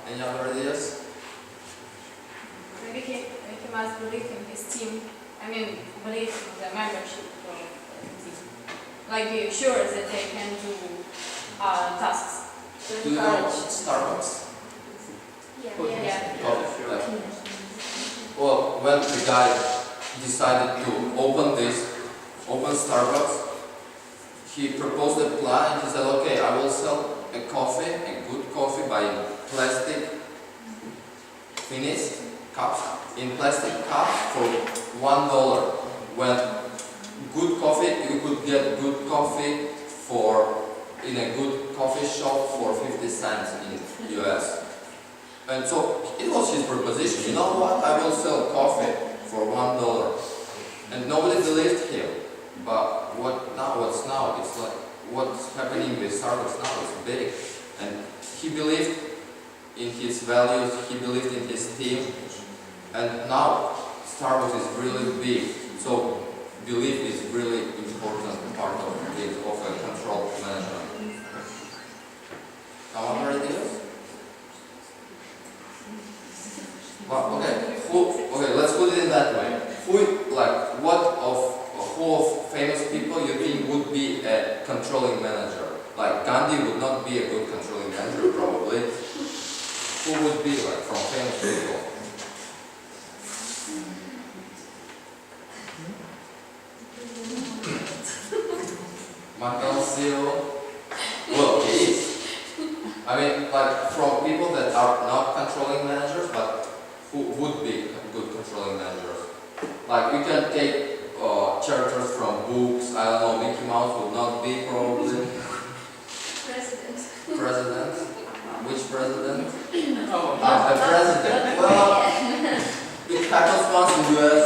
[SPEAKER 6] Any other ideas?
[SPEAKER 12] Maybe he must believe in his team. I mean, believe in the membership of the team. Like be sure that they can do tasks.
[SPEAKER 6] Do you know Starbucks?
[SPEAKER 12] Yeah.
[SPEAKER 6] Coffee, like, well, when the guy decided to open Starbucks, he proposed a plan and he said, okay, I will sell a good coffee by plastic finished cups, in plastic cups for $1. When good coffee, you could get good coffee in a good coffee shop for 50 cents in US. And so it was his proposition. You know what? I will sell coffee for $1. And nobody believed him. But what's now? It's like what's happening with Starbucks now is big. And he believed in his values, he believed in his team. And now Starbucks is really big. So belief is really important part of a control management. Some other ideas? Well, okay, let's put it in that way. Who of famous people you think would be a controlling manager? Like Gandhi would not be a good controlling manager, probably. Who would be like from famous people? Michael. Well, he is. I mean, like from people that are not controlling managers, but who would be good controlling managers. Like we can take characters from books. I don't know, Mickey Mouse would not be probably. President. Which president? The president. Well, it happens once in the US.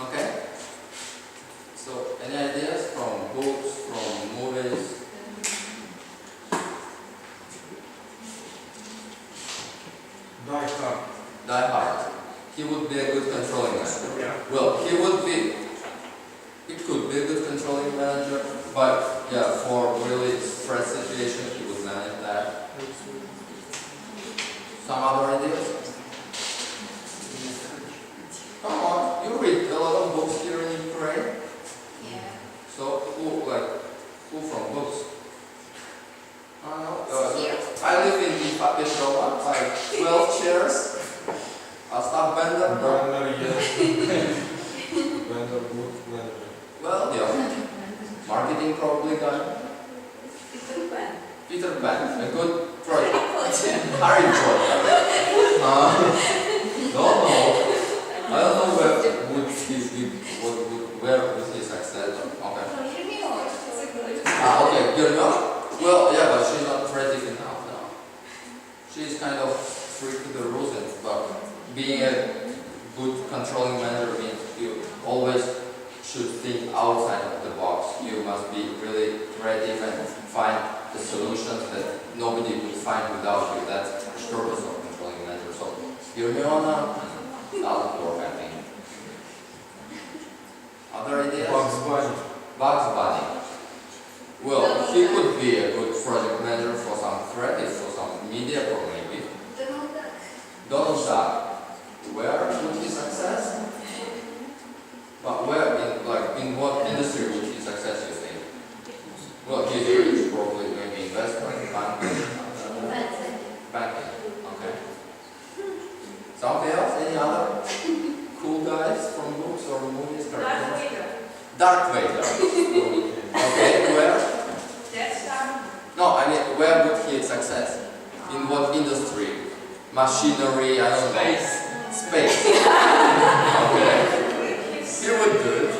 [SPEAKER 6] Okay. So, any ideas from books, from movies? Die Hard. He would be a good controlling manager.
[SPEAKER 3] Yeah.
[SPEAKER 6] Well, he could be a good controlling manager, but yeah, for really stress situation, he would manage that. Some other ideas? Come on, you read a lot of books here in Ukraine.
[SPEAKER 11] Yeah.
[SPEAKER 6] So, who from books? I don't know. I live in Petrova, like 12 chairs. Staff Bender. Well, yeah. Marketing probably guy. Peter Pan, a good project. Harry Potter. No. I don't know where would he succeed. Okay. Okay, Gurno? Well, yeah, but she's not creative enough now. She's kind of free to the rules, but being a good controlling manager means you always should think outside of the box. You must be really creative and find the solutions that nobody would find without you. That's the purpose of controlling manager. So, Gurno doesn't work, I think. Other ideas?
[SPEAKER 8] Bugs Bunny.
[SPEAKER 6] Bugs Bunny. Well, he could be a good project manager for some creative, for some media program maybe. Donald Duck. Where would he success? But where in what industry would he success, you think? Well, he's rich, probably maybe investment, banking. Banking. Okay. Something else? Any other cool guys from books or movies? Darth Vader. Okay, where? No, I mean, where would he success? In what industry? Machinery, I don't know. Space. Okay. He would do it.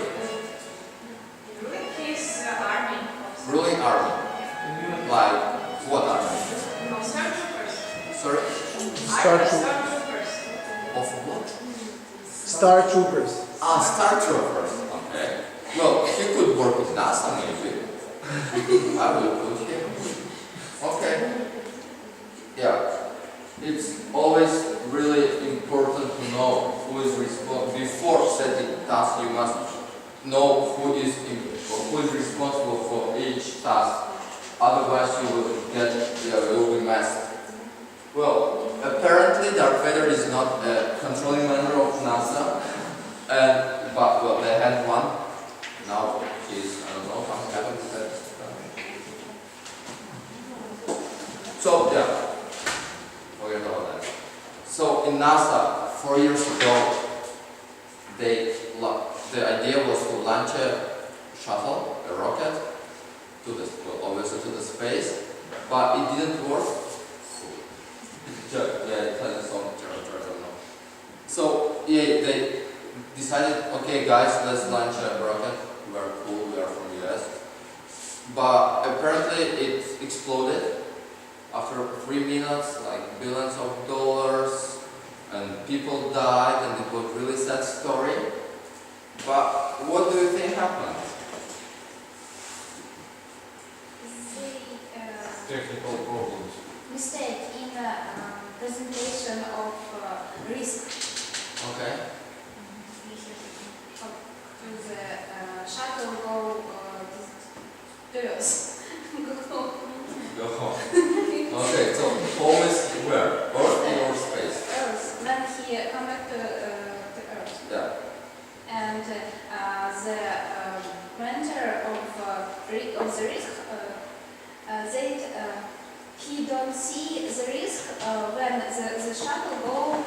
[SPEAKER 6] Ruling army. Like, what army? Sorry?
[SPEAKER 2] Star Troopers.
[SPEAKER 6] Of what?
[SPEAKER 2] Star Troopers.
[SPEAKER 6] Ah, Star Troopers. Okay. Well, he could work with NASA maybe. I will put him. Okay. Yeah. It's always really important to know who is responsible. Before setting tasks, you must know who is responsible for each task. Otherwise, you will be messed. Well, apparently Darth Vader is not a controlling member of NASA, but well, they had one. Now he's, I don't know, what happened to that. So yeah, forget about that. So in NASA, 4 years ago, the idea was to launch a shuttle, a rocket, obviously to the space, but it didn't work. Yeah, it has its own character, I don't know. So yeah, they decided, okay guys, let's launch a rocket. We are cool, we are from US. But apparently it exploded after 3 minutes, like billions of dollars, and people died, and it was a really sad story. But what do you think happened?
[SPEAKER 8] Technical problems.
[SPEAKER 11] Mistake in the presentation of risk.
[SPEAKER 6] Okay.
[SPEAKER 11] To the shuttle go Earth.
[SPEAKER 6] Go home. Okay, so home is where? Earth or space?
[SPEAKER 11] Earth. When he come back to Earth.
[SPEAKER 6] Yeah.
[SPEAKER 11] And the mentor of the risk, he don't see the risk when the shuttle go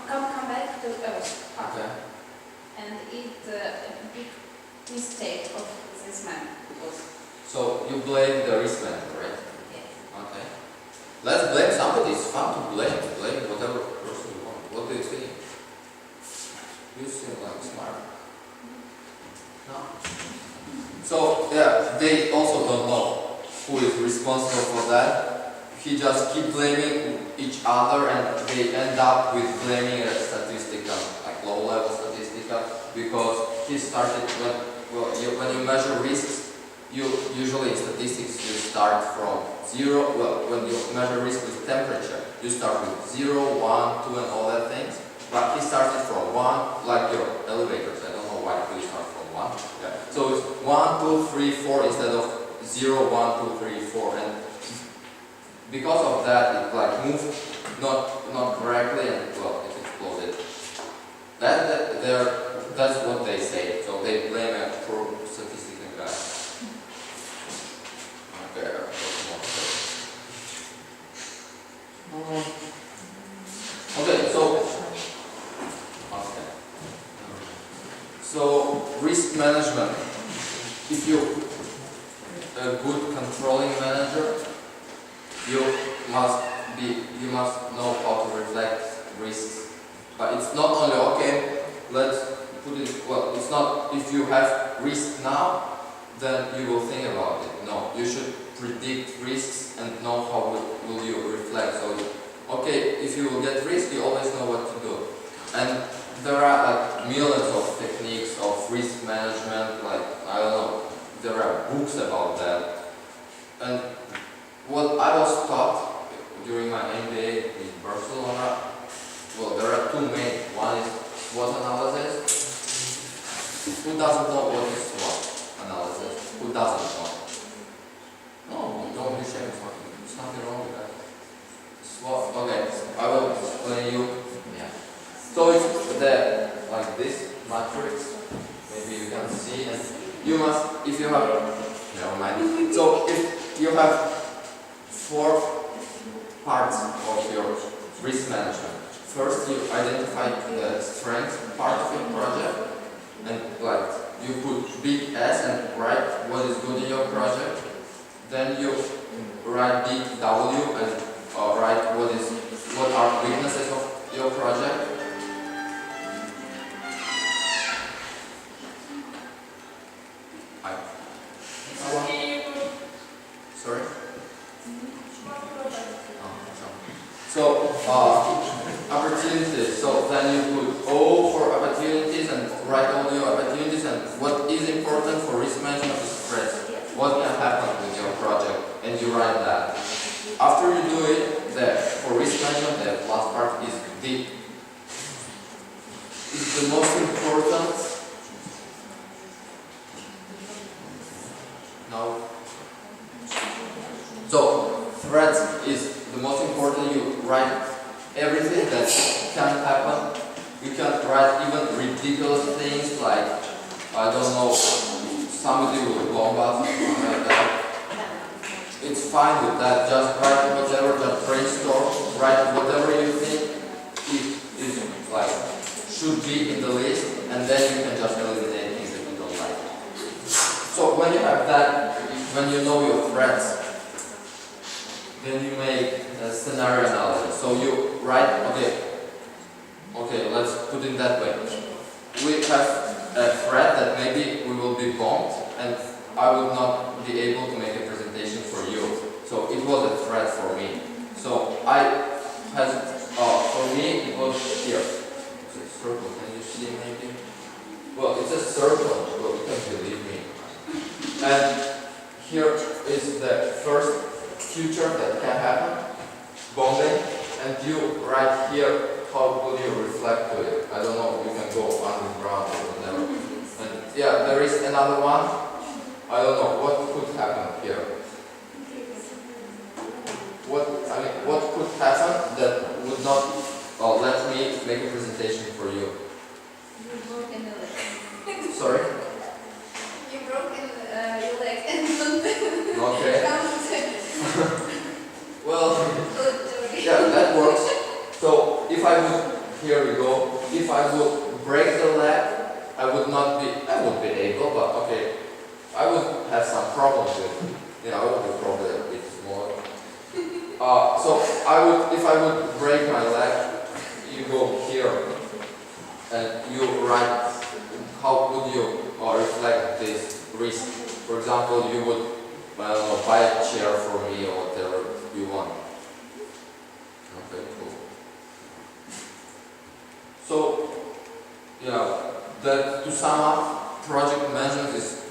[SPEAKER 11] come back to Earth.
[SPEAKER 6] Okay.
[SPEAKER 11] And it's a big mistake of this man.
[SPEAKER 6] So you blame the risk manager, right?
[SPEAKER 11] Yes.
[SPEAKER 6] Okay. Let's blame somebody. It's fun to blame. Blame whatever person you want. What do you think? You seem like smart. No. So yeah, they also don't know who is responsible for that. He just keep blaming each other, and they end up with blaming a statistical, like low-level statistical, because he started when you measure risks. You usually in statistics you start from 0. Well, when you measure risk with temperature, you start with 0, 1, 2, and all that things. But he started from 1, like your elevators. I don't know why you start from 1. Yeah. So it's 1, 2, 3, 4 instead of 0, 1, 2, 3, 4, and because of that, it like moved not correctly, and well, it exploded. That's what they say. So they blame a poor statistical guy. Okay, so risk management. If you're a good controlling manager, you must know how to reflect risks. But it's not only okay. Let's put it well. It's not if you have risk now, then you will think about it. No, you should predict risks and know how will you reflect. So, okay, if you will get risk, you always know what to do. And there are like millions of techniques of risk management. Like I don't know, there are books about that. And what I was taught during my MBA in Barcelona, well, there are two main. One is SWOT analysis. Who doesn't know what is SWOT analysis? Who doesn't know? you have, never mind. So if you have 4 parts of your risk management. First, you identify the strength part of your project, and like you put big S and write what is good in your project. Then you write big W and write what are weaknesses of your project. Sorry? So, opportunities. So then you put O for opportunities and write all your opportunities and what is important for risk management is threats. What can happen with your project, and you write that. After you do it, for risk management, the last part is the most important. No. So threats is the most important. You write everything that can happen. You can write even ridiculous things like, I don't know, somebody will bomb us, something like that. It's fine with that. Just write whatever, just brainstorm. Write whatever you think is like should be in the list, and then you can just eliminate things that you don't like. So when you have that, when you know your threats, then you make a scenario analysis. So you write, okay, let's put it that way. We have a threat that maybe we will be bombed, and I would not be able to make a presentation for you. So it was a threat for me. So for me it was here. It's a circle. Can you see maybe? Well, it's a circle. Well, you can believe me. And here is the first future that can happen, bombing, and you write here how would you reflect to it. I don't know, you can go underground or whatever. And yeah, there is another one. I don't know what could happen here. What could happen that would not let me make a presentation for you?
[SPEAKER 11] You broke in the leg.
[SPEAKER 6] Sorry?
[SPEAKER 11] You broke in your leg and
[SPEAKER 6] Okay. Well, yeah, that works. So if I would, here we go, if I would break the leg, I would be able, but okay, I would have some problems with it. I would be probably a bit smaller. So if I would break my leg, you go here and you write how would you reflect this risk. For example, you would buy a chair for me or whatever you want. Okay, cool. So, yeah, to sum up, project management is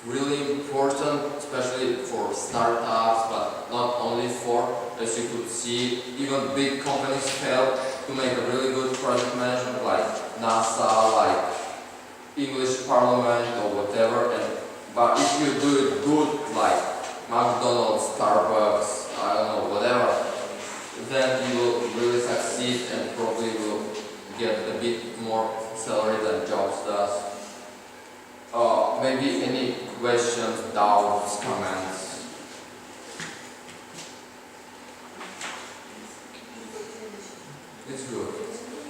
[SPEAKER 6] really important, especially for startups, but not only for, as you could see, even big companies fail to make a really good project management, like NASA, like English Parliament or whatever. But if you do it good, like McDonald's, Starbucks, I don't know, whatever, then you will really succeed and probably will get a bit more salary than Jobs does. Maybe any questions, doubts, comments? It's good.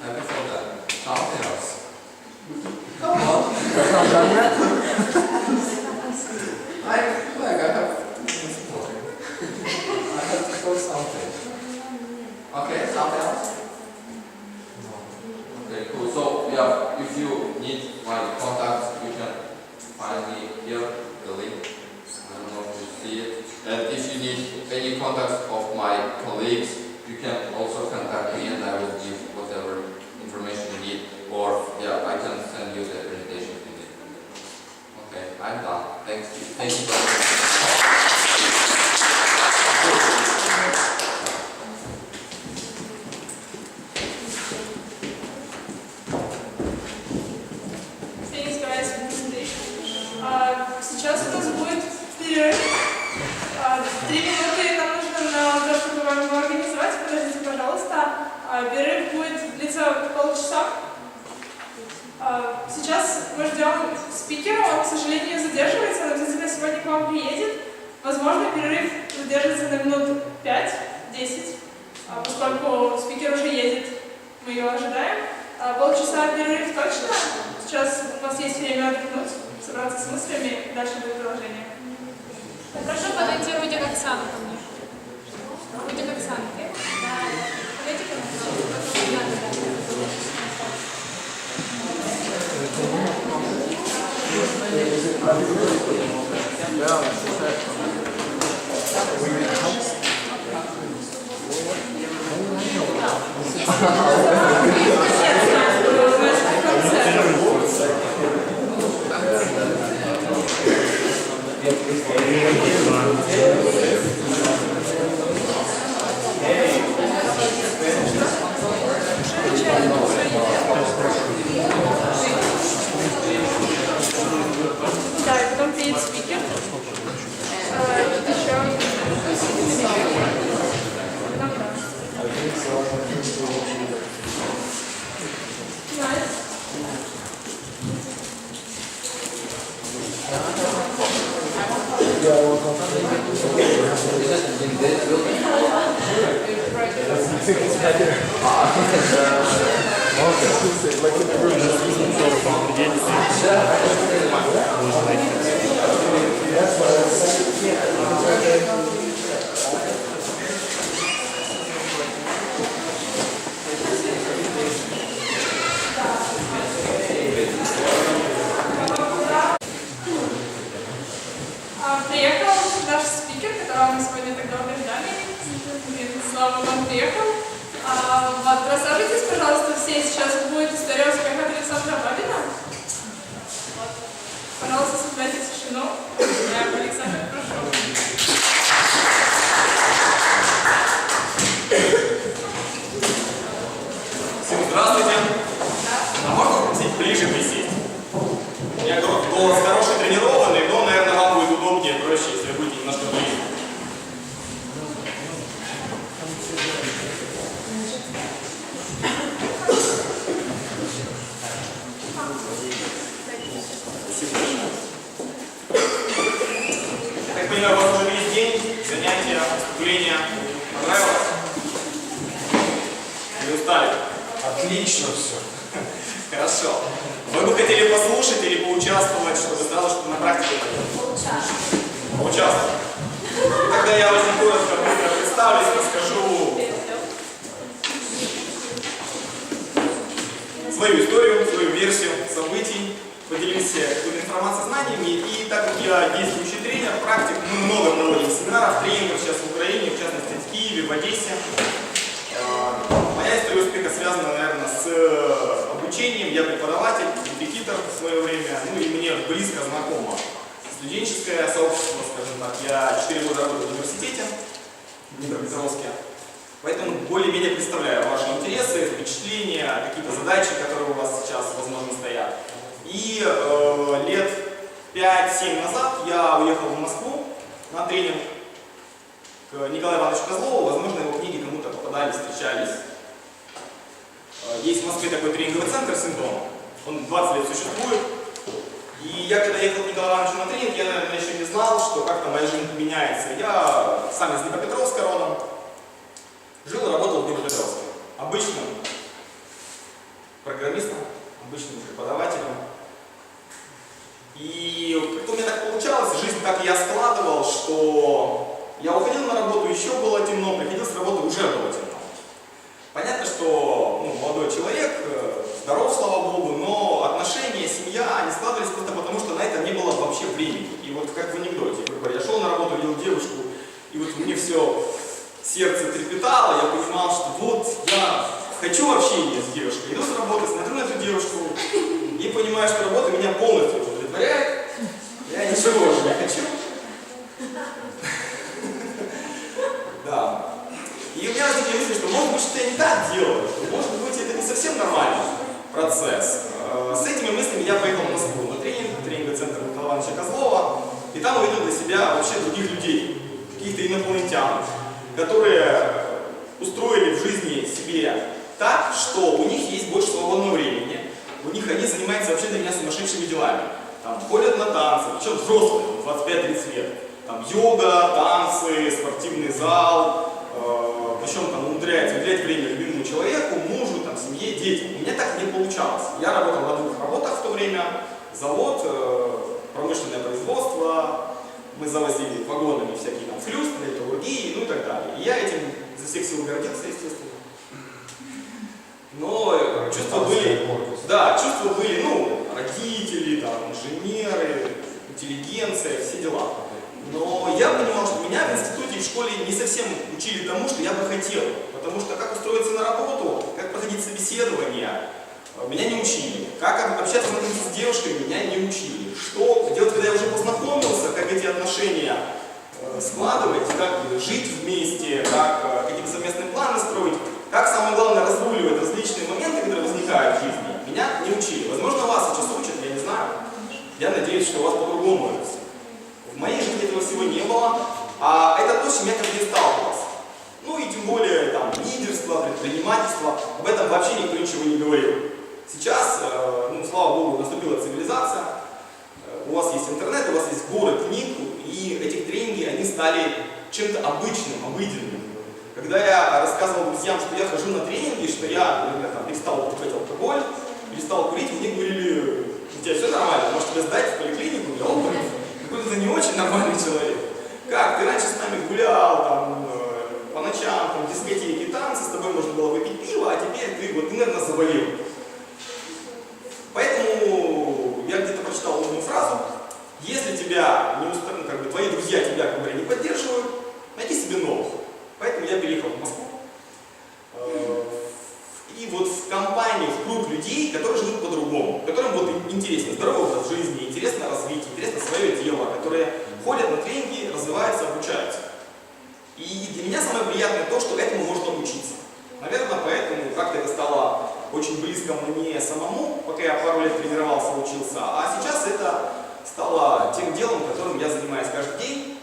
[SPEAKER 6] Happy for that. Something else. Come on. It's not done yet. I have this morning. I have to post something. Okay, something else? Okay, cool. So yeah, if you need my contacts, you can find me here, the link. I don't know if you see it. And if you need any contacts of my colleagues, you can also contact me and I will give whatever information you need. Or yeah, I can send you the presentation if you need. Okay, I'm done. Thank you. Thank you very much.
[SPEAKER 1] Thanks, guys, for presentation. Сейчас у нас будет перерыв. 3 минуты нам нужно на то, чтобы вам его организовать. Подождите, пожалуйста. Перерыв будет длиться полчаса. Сейчас мы ждем спикера. Он, к сожалению, задерживается, но действительно сегодня вам приедет. Возможно, перерыв задержится на минут 5-10, поскольку спикер уже едет, мы ее ожидаем. Полчаса перерыв точно. Сейчас у вас есть время отдохнуть, собраться с мыслями, дальше будет продолжение.
[SPEAKER 12] Прошу подойти Руди к Оксану ко мне. Руди к Оксану. Подойди ко мне.
[SPEAKER 1] Да, и потом приедет спикер. Приехал наш спикер, которого мы сегодня так долго ждали. Слава вам, приехал. Вот, рассаживайтесь, пожалуйста, все. Сейчас будет история успеха от Александра Бабина. Вот. Пожалуйста, соблюдайте тишину. Я, Александр, прошу.
[SPEAKER 13] Здравствуйте. А можно попросить ближе присесть? У меня голос хороший, тренированный, но, наверное, вам будет удобнее, проще, если вы будете немножко ближе. Так понимаю, у вас уже весь день, занятия, выступления. Понравилось? Не устали?
[SPEAKER 8] Отлично все.
[SPEAKER 13] Хорошо. Вы бы хотели послушать или поучаствовать, чтобы сразу что на практике поучаствовать? Тогда я очень коротко быстро представлюсь, расскажу свою историю, свою версию событий, поделимся какой-то информацией, знаниями. И так как я действующий тренер, практик, мы много проводим семинаров, тренингов сейчас в Украине, в частности в Киеве, в Одессе. Моя история успеха связана, наверное, с обучением. Я преподаватель, репетитор в свое время, ну и мне близко знакомо студенческое сообщество, скажем так. Я 4 года работаю в университете в Днепропетровске, поэтому более-менее представляю ваши интересы, впечатления, какие-то задачи, которые у вас сейчас, возможно, стоят. И лет 5-7 назад я уехал в Москву на тренинг к Николаю Ивановичу Козлову. Возможно, его книги кому-то попадались, встречались. Есть в Москве такой тренинговый центр «Синдром». Он 20 лет существует. И я когда ехал к Николаю Ивановичу на тренинг, я, наверное, еще не знал, что как-то моя жизнь меняется. Я сам из Днепропетровска родом. Жил и работал в Днепропетровске. Обычным программистом, обычным преподавателем. И как-то у меня так получалось, жизнь так я складывал, что я уходил на работу, еще было темно, приходил с работы, уже было темно. Понятно, что молодой человек, здоров, слава Богу, но отношения, семья, они складывались просто потому, что на это не было вообще времени. И вот как в анекдоте, я шел на работу, видел девушку, и вот мне все сердце трепетало, я понимал, что вот я хочу общения с девушкой, иду с работы, смотрю на эту девушку и понимаю, что работа меня полностью удовлетворяет, я ничего уже не хочу. Да. И у меня возникли мысли, что может быть что-то я не так делаю, что может быть это не совсем нормальный процесс. С этими мыслями я поехал в Москву на тренинговый центр Николая Ивановича Козлова, и там увидел для себя вообще других людей, каких-то инопланетян, которые устроили в жизни себе так, что у них есть больше свободного времени, у них они занимаются вообще для меня сумасшедшими делами. там, ходят на танцы, причем взрослые, 25-30 лет. Там йога, танцы, спортивный зал, причем там умудряется уделять время любимому человеку, мужу, там, семье, детям. У меня так не получалось. Я работал на 2 работах в то время, завод, промышленное производство, мы завозили вагонами всякие там флюс, металлургии, ну и так далее. И я этим за всех сил гордился, естественно. Но чувства были, да, чувства были, ну, родители, там, инженеры, интеллигенция, все дела. Но я понимал, что меня в институте и в школе не совсем учили тому, что я бы хотел. Потому что как устроиться на работу, как проходить собеседование, меня не учили. Как общаться с девушками, меня не учили. Что делать, когда я уже познакомился, как эти отношения складывать, как жить вместе, как какие-то совместные планы строить, как самое главное разруливать различные моменты, которые возникают в жизни, меня не учили. Возможно, вас сейчас учат, я не знаю. Я надеюсь, что у вас по-другому. В моей жизни этого всего не было, а это то, с чем я как-то не сталкивался. Ну и тем более там лидерство, предпринимательство, об этом вообще никто ничего не говорил. Сейчас, ну, слава богу, наступила цивилизация, у вас есть интернет, у вас есть горы книг, и эти тренинги, они стали чем-то обычным, обыденным. Когда я рассказывал друзьям, что я хожу на тренинги, что я, например, там, перестал употреблять алкоголь, перестал курить, мне говорили, у тебя все нормально, может тебя сдать в поликлинику для опыта? Какой-то не очень нормальный человек. Как, ты раньше с нами гулял, там, по ночам, там, дискотеки, танцы, с тобой можно было выпить пиво, а теперь ты, вот, ты, наверное, заболел. Поэтому я где-то прочитал умную фразу: если тебя не устроит, как бы, твои друзья тебя, как бы, не поддерживают, найди себе новых. Поэтому я переехал в Москву. И вот в компанию, в круг людей, которые живут по-другому, которым вот интересно здоровый образ жизни, интересно развитие, интересно свое дело, которые ходят на тренинги, развиваются, обучаются. И для меня самое приятное то, что этому можно учиться. Наверное, поэтому как-то это стало очень близко мне самому, пока я пару лет тренировался, учился, а сейчас это стало тем делом, которым я занимаюсь каждый день.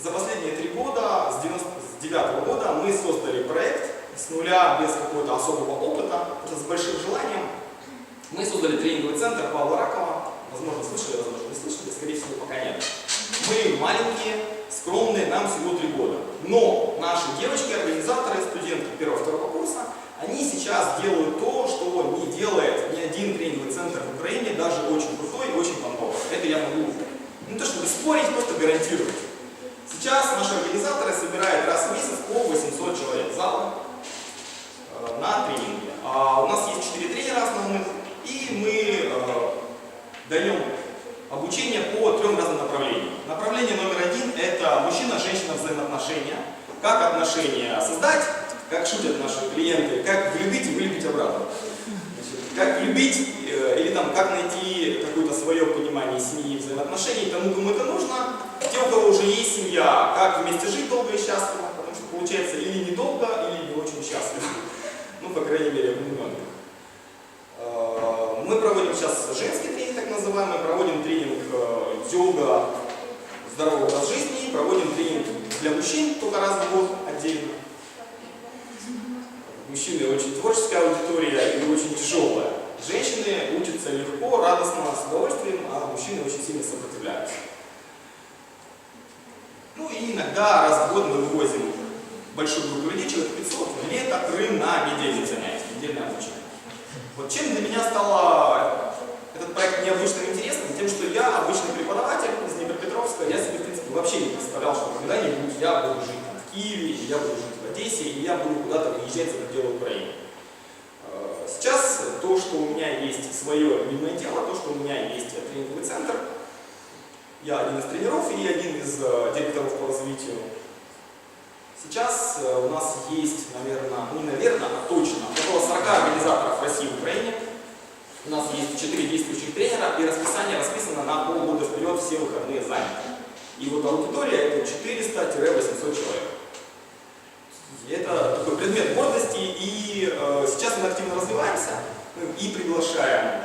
[SPEAKER 13] За последние 3 года, с 99-го года, мы создали проект с нуля, без какого-то особого опыта, с большим желанием. Мы создали тренинговый центр Павла Ракова. Возможно, слышали, возможно, не слышали, скорее всего, пока нет. Мы маленькие, скромные, нам всего 3 года. Но наши девочки, организаторы, студентки 1-2 курса, они сейчас делают то, что не делает ни один тренинговый центр в Украине, даже очень крутой и очень понтовый. Это я могу, не то чтобы спорить, просто гарантировать. Сейчас наши организаторы собирают раз в месяц по 800 человек в залы на тренинги. У нас есть 4 тренера основных, и мы даем обучение по 3 разным направлениям. Направление номер 1 – это мужчина-женщина взаимоотношения. Как отношения создать, как шутят наши клиенты, как влюбить и вылюбить обратно. Как любить или там, как найти какое-то свое понимание семьи и взаимоотношений тому, кому это нужно. Те, у кого уже есть семья, как вместе жить долго и счастливо, потому что получается или недолго, или не очень счастливо. Ну, по крайней мере, у многих. Мы проводим сейчас женский тренинг, так называемый, проводим тренинг йога, здоровый образ жизни, проводим тренинг для мужчин только раз в год отдельно. Мужчины очень творческая аудитория и очень тяжелая. Женщины учатся легко, радостно, с удовольствием, а мужчины очень сильно сопротивляются. Ну и иногда раз в год мы вывозим большую группу людей, человек 500, в лето, Крым, на недельные занятия, недельное обучение. Вот чем для меня стало этот проект необычным и интересным, тем, что я обычный преподаватель из Днепропетровска, я себе, в принципе, вообще не представлял, что когда-нибудь я буду жить в Киеве, или я буду жить в Одессе, и я буду куда-то выезжать за пределы Украины. Сейчас то, что у меня есть свое любимое дело, то, что у меня есть тренинговый центр, я один из тренеров и один из директоров по развитию. Сейчас у нас есть, наверное, не наверное, а точно, около 40 организаторов в России и в Украине. У нас есть 4 действующих тренера, и расписание расписано на полгода вперед, все выходные заняты. И вот аудитория это 400-800 человек. И это такой предмет гордости, и сейчас мы активно развиваемся и приглашаем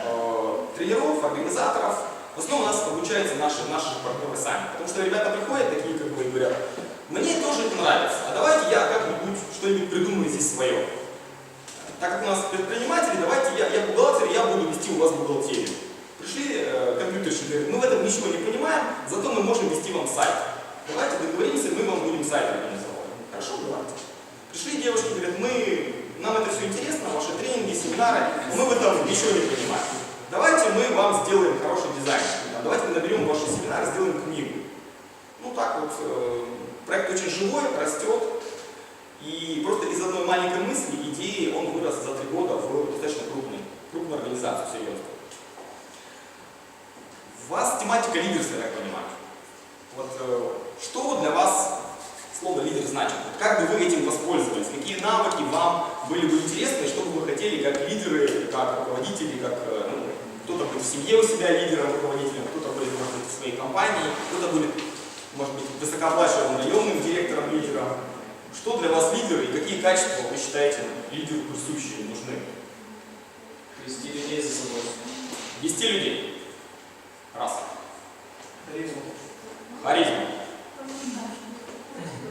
[SPEAKER 13] тренеров, организаторов. В основном у нас обучаются наши партнеры сами, потому что ребята приходят такие, как бы, и говорят: мне тоже это нравится, а давайте я как-нибудь что-нибудь придумаю здесь свое. Так как у нас предприниматели, давайте я бухгалтер, я буду вести у вас бухгалтерию. Пришли компьютерщики, говорят, мы в этом ничего не понимаем, зато мы можем вести вам сайт. Давайте договоримся, мы вам будем сайт организовать. Хорошо, давайте. Пришли девушки, говорят, нам это все интересно, ваши тренинги, семинары, но мы в этом ничего не понимаем. Давайте мы вам сделаем хороший дизайн. Давайте мы наберем ваши семинары, сделаем книгу. Ну так вот, проект очень живой, растет. И просто из одной маленькой мысли, идеи, он вырос за 3 года в достаточно крупную организацию, серьезно. У вас тематика лидерства, я так понимаю. Вот что для вас слово лидер значит? Как бы вы этим воспользовались? Какие навыки вам были бы интересны, что бы вы хотели как лидеры, как руководители, как кто-то будет в семье у себя лидером, руководителем, кто-то будет, может быть, в своей компании, кто-то будет, может быть, высокооплачиваемым наемным директором, лидером. Что для вас лидеры и какие качества вы считаете лидеру присущие, нужны?
[SPEAKER 3] Вести людей за собой.
[SPEAKER 13] Вести людей. Раз.
[SPEAKER 3] Харизма.
[SPEAKER 13] Харизма.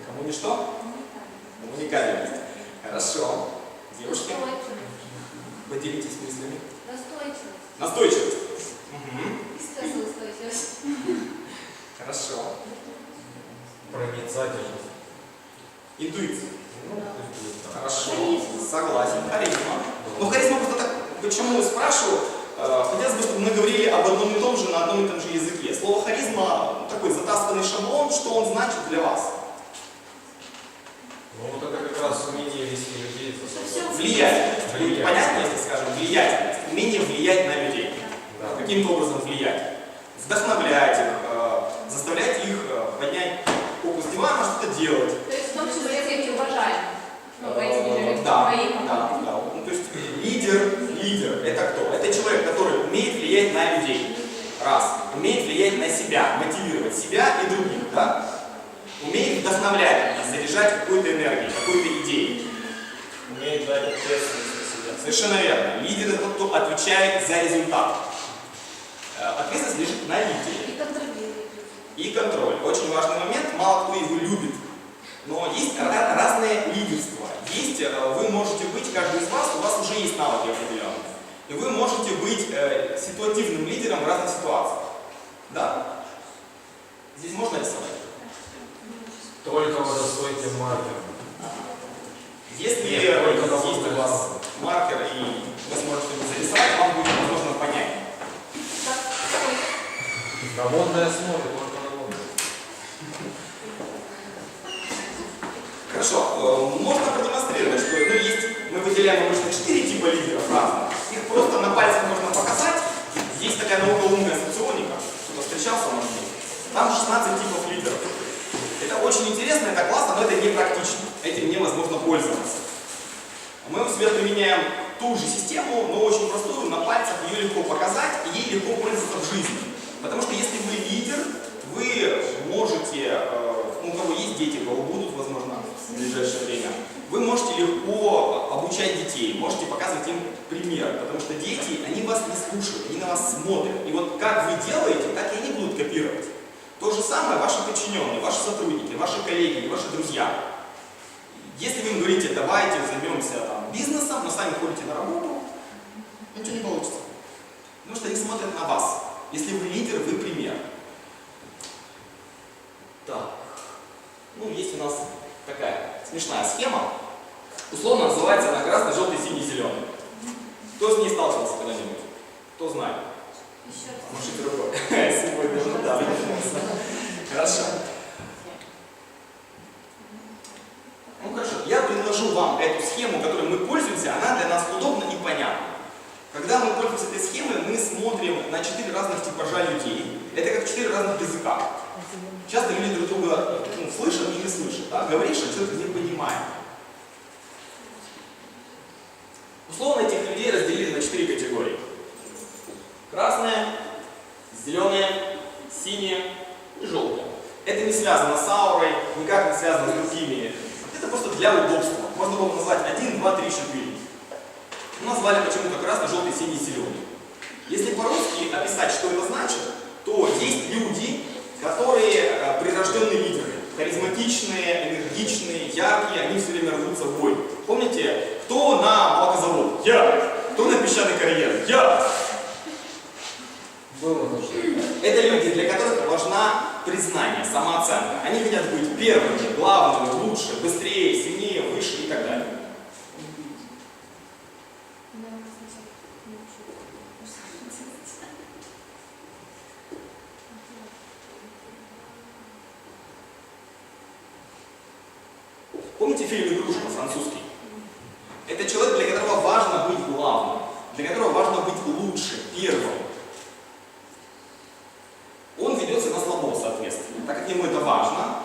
[SPEAKER 13] Кому не что? Коммуникабельность. Хорошо. Девушки, поделитесь мыслями.
[SPEAKER 12] Настойчивость.
[SPEAKER 13] Настойчивость.
[SPEAKER 12] Устойчивость.
[SPEAKER 13] Хорошо.
[SPEAKER 8] Проницательность.
[SPEAKER 13] Интуиция.
[SPEAKER 8] Да.
[SPEAKER 13] Хорошо.
[SPEAKER 7] Харизма.
[SPEAKER 13] Согласен. Харизма. Ну, харизма просто так, почему спрашиваю? Хотелось бы, чтобы мы говорили об одном и том же на одном и том же языке. Слово харизма такой затасканный шаблон, что он значит для вас?
[SPEAKER 8] Ну вот это как раз умение вести людей за собой.
[SPEAKER 13] Влиять. Понятно, если скажем, влиять. Умение влиять на людей.
[SPEAKER 8] Да.
[SPEAKER 13] Каким-то образом влиять. Вдохновлять их, заставлять их поднять руку с дивана, что-то делать.
[SPEAKER 12] То есть в том числе всех уважаем. Ну, этими же людьми,
[SPEAKER 13] Да.
[SPEAKER 12] моим.
[SPEAKER 13] Ну, то есть лидер это кто? Это человек, который умеет влиять на людей. Раз. Умеет влиять на себя, мотивировать себя и других. Да? Умеет вдохновлять, заряжать какой-то энергией, какой-то идеей.
[SPEAKER 3] Умеет дать ответственность за себя.
[SPEAKER 13] Совершенно верно. Лидер это тот, кто отвечает за результат. Ответственность лежит на лидере.
[SPEAKER 7] И контролирует.
[SPEAKER 13] И контроль. Очень важный момент, мало кто его любит. Но есть разное лидерство. Есть, вы можете быть, каждый из вас, у вас уже есть навыки определенные. И вы можете быть ситуативным лидером в разных ситуациях. Да? Здесь можно рисовать?
[SPEAKER 8] Только водостойкий маркер.
[SPEAKER 13] Если есть у вас маркер и вы сможете зарисовать, вам будет возможно понять.
[SPEAKER 8] На водной основе, только на водной.
[SPEAKER 13] Хорошо, можно продемонстрировать, что мы выделяем обычно 4 типа лидеров разных. Их просто на пальцах можно показать. Есть такая наука умная соционика, кто-то встречался, может быть. Там 16 типов лидеров. Это очень интересно, это классно, но это не практично. Этим невозможно пользоваться. Мы у себя применяем ту же систему, но очень простую, на пальцах ее легко показать, и ей легко пользоваться в жизни. Потому что если вы лидер, вы можете, у кого есть дети, у кого будут, возможно, в ближайшее время, вы можете легко обучать детей, можете показывать им пример, потому что дети, они вас не слушают, они на вас смотрят. И вот как вы делаете, так и они будут копировать. То же самое ваши подчиненные, ваши сотрудники, ваши коллеги, ваши друзья. Если вы им говорите, давайте займемся бизнесом, но сами ходите на работу, ничего не получится. Потому что они смотрят на вас. Если вы лидер, вы пример. Так. Есть у нас такая смешная схема. Условно называется она красный, желтый, синий, зеленый. Кто с ней сталкивался когда-нибудь? Кто знает? Машите рукой. Сегодня, да. Хорошо. Хорошо. Я предложу вам эту схему, которой мы пользуемся, она для нас удобна и понятна. Когда мы пользуемся этой схемой, мы смотрим на 4 разных типажа людей. Это как 4 разных языка. Часто люди друг друга слышат и не слышат. Да? Говоришь, а человек не понимает. Условно этих людей разделили на 4 категории. Красные, зеленые, синие и желтые. Это не связано с аурой, никак не связано с другими. Это просто для удобства. Можно было назвать 1, 2, 3, 4. Назвали почему-то красный, желтый, синий, зеленый. Если по-русски описать, что это значит, то есть люди, которые прирожденные лидеры. Харизматичные, энергичные, яркие, они все время рвутся в бой. Помните, кто на молокозавод? Я. Кто на песчаный карьер? Я. самооценка. Они хотят быть первыми, главными, лучше, быстрее, сильнее, выше и так далее. Помните фильм «Игрушка» французский? Это человек, для которого важно быть главным, для которого важно быть лучше, первым. Он ведется на слабо, соответственно. Так как ему это важно,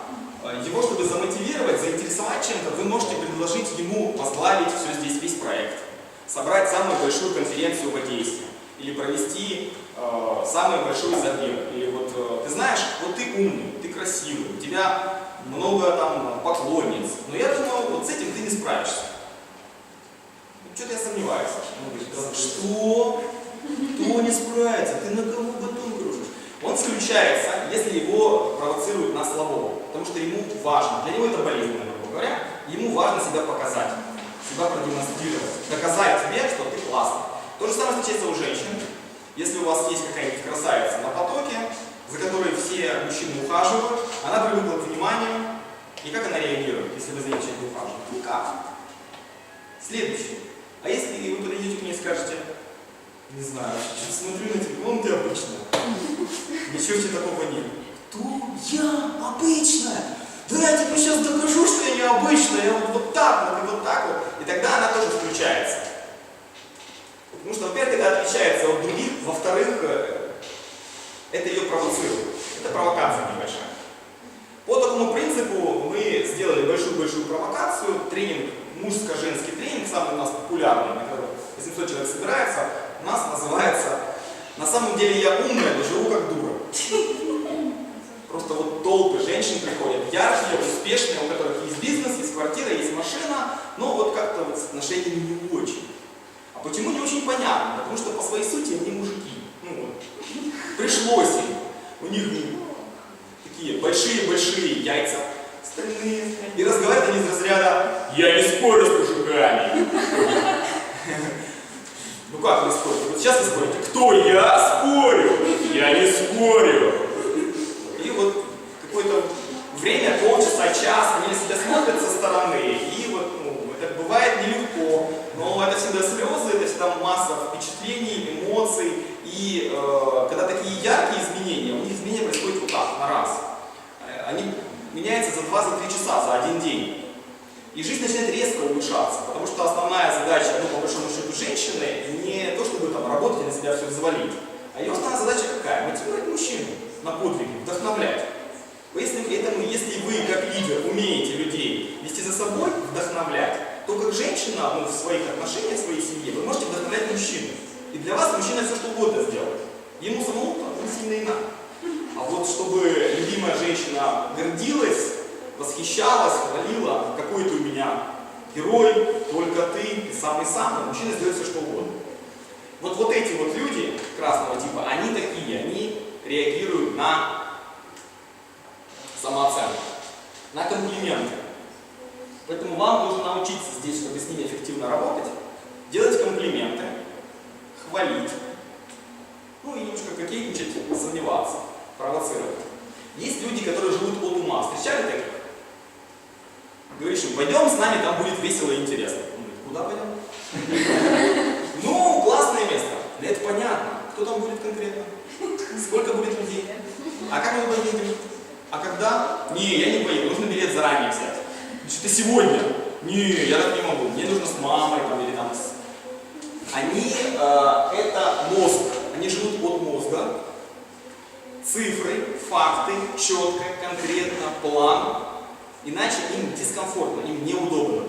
[SPEAKER 13] его, чтобы замотивировать, заинтересовать чем-то, вы можете предложить ему возглавить все здесь, весь проект, собрать самую большую конференцию в Одессе, или провести самый большой забег. Или вот, ты знаешь, вот ты умный, ты красивый, у тебя много там поклонниц, но я думаю, вот с этим ты не справишься. Что-то я сомневаюсь. Он говорит, да, что? Кто не справится? Ты на кого батон кружишь? Он включается, если его провоцируют на слабого, потому что ему важно, для него это болезненно, грубо говоря, ему важно себя показать, себя продемонстрировать, доказать тебе, что ты классный. То же самое случается у женщин. Если у вас есть какая-нибудь красавица на потоке, за которой все мужчины ухаживают, она привыкла к вниманию, и как она реагирует, если вы за ней чем-то ухаживаете? Никак. Следующее. А если вы подойдете к ней и скажете, не знаю, сейчас смотрю на тебя, ты обычная. Ничего тебе такого нет. То я обычная. Да я тебе сейчас докажу, что я необычная. Я вот так вот и вот так вот. И тогда она тоже включается. Потому что, во-первых, это отличается от других, во-вторых, это ее провоцирует. Это провокация небольшая. По такому принципу мы сделали большую-большую провокацию, тренинг, мужско-женский тренинг, самый у нас популярный, на котором 800 человек собирается, у нас называется «На самом деле я умная, но живу как дура». Просто вот толпы женщин приходят, яркие, успешные, у которых есть бизнес, есть квартира, есть машина, но вот как-то вот с отношениями не очень. А почему не очень понятно? Потому что по своей сути они мужики. Ну вот, пришлось им. У них такие большие-большие яйца стальные. И разговаривают они из разряда «Я не спорю с мужиками». Ну как вы спорите? Вот сейчас вы спорите. Кто я? Спорю! Я не спорю! И вот какое-то время, полчаса, час, они на себя смотрят со стороны. И вот, ну, это бывает нелегко. Но это всегда слезы, это всегда масса впечатлений, эмоций. И когда такие яркие изменения, у них изменения происходят вот так, на раз. Они меняются за 2-3 часа, за один день. И жизнь начинает резко улучшаться, потому что основная задача, ну, по большому счету, женщины не то, чтобы там работать и на себя все взвалить, а ее основная задача какая? Мотивировать мужчину на подвиги, вдохновлять. Поэтому, если вы, как лидер, умеете людей вести за собой, вдохновлять, то как женщина, ну, в своих отношениях, в своей семье, вы можете вдохновлять мужчину. И для вас мужчина все что угодно сделает. Ему самому не сильно и надо. А вот чтобы любимая женщина гордилась, восхищалась, хвалила, какой ты у меня герой, только ты самый-самый, мужчина сделает все что угодно. Вот эти вот люди красного типа, они такие, они реагируют на самооценку, на комплименты. Поэтому вам нужно научиться здесь, чтобы с ними эффективно работать, делать комплименты, хвалить, ну и немножко кокетничать, сомневаться, провоцировать. Есть люди, которые живут от ума. Встречали таких? Говоришь им, пойдем с нами, там будет весело и интересно. Он говорит, куда пойдем? Ну, классное место. Да это понятно. Кто там будет конкретно? Сколько будет людей? А как мы поедем? А когда? Не, я не поеду, нужно билет заранее взять. Что-то сегодня? Не, я так не могу. Мне нужно с мамой там, или там с... Они, это мозг. Они живут от мозга. Цифры, факты, четко, конкретно, план. Иначе им дискомфортно, им неудобно.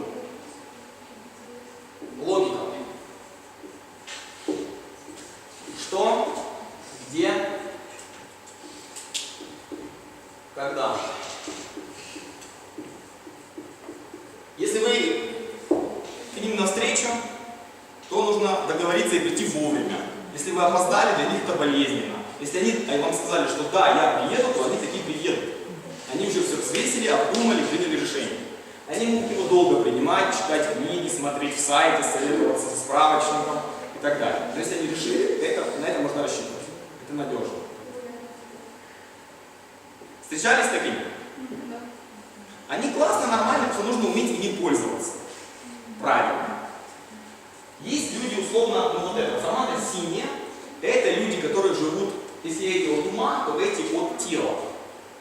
[SPEAKER 13] Логика. Что, где, когда. Если вы к ним навстречу, то нужно договориться и прийти вовремя. Если вы опоздали, для них это болезненно. Если они вам сказали, что да, я приеду, то они такие приедут. Они уже все взвесили, обдумали, приняли решение. Они могут его долго принимать, читать книги, смотреть в сайте, советоваться со справочником и так далее. Но если они решили, на это можно рассчитывать. Это надежно. Встречались с такими? Они классно, нормально, просто нужно уметь ими пользоваться. Правильно. Есть люди, условно, ну вот эта формата синяя, это люди, которые живут, если эти от ума, то эти от тела.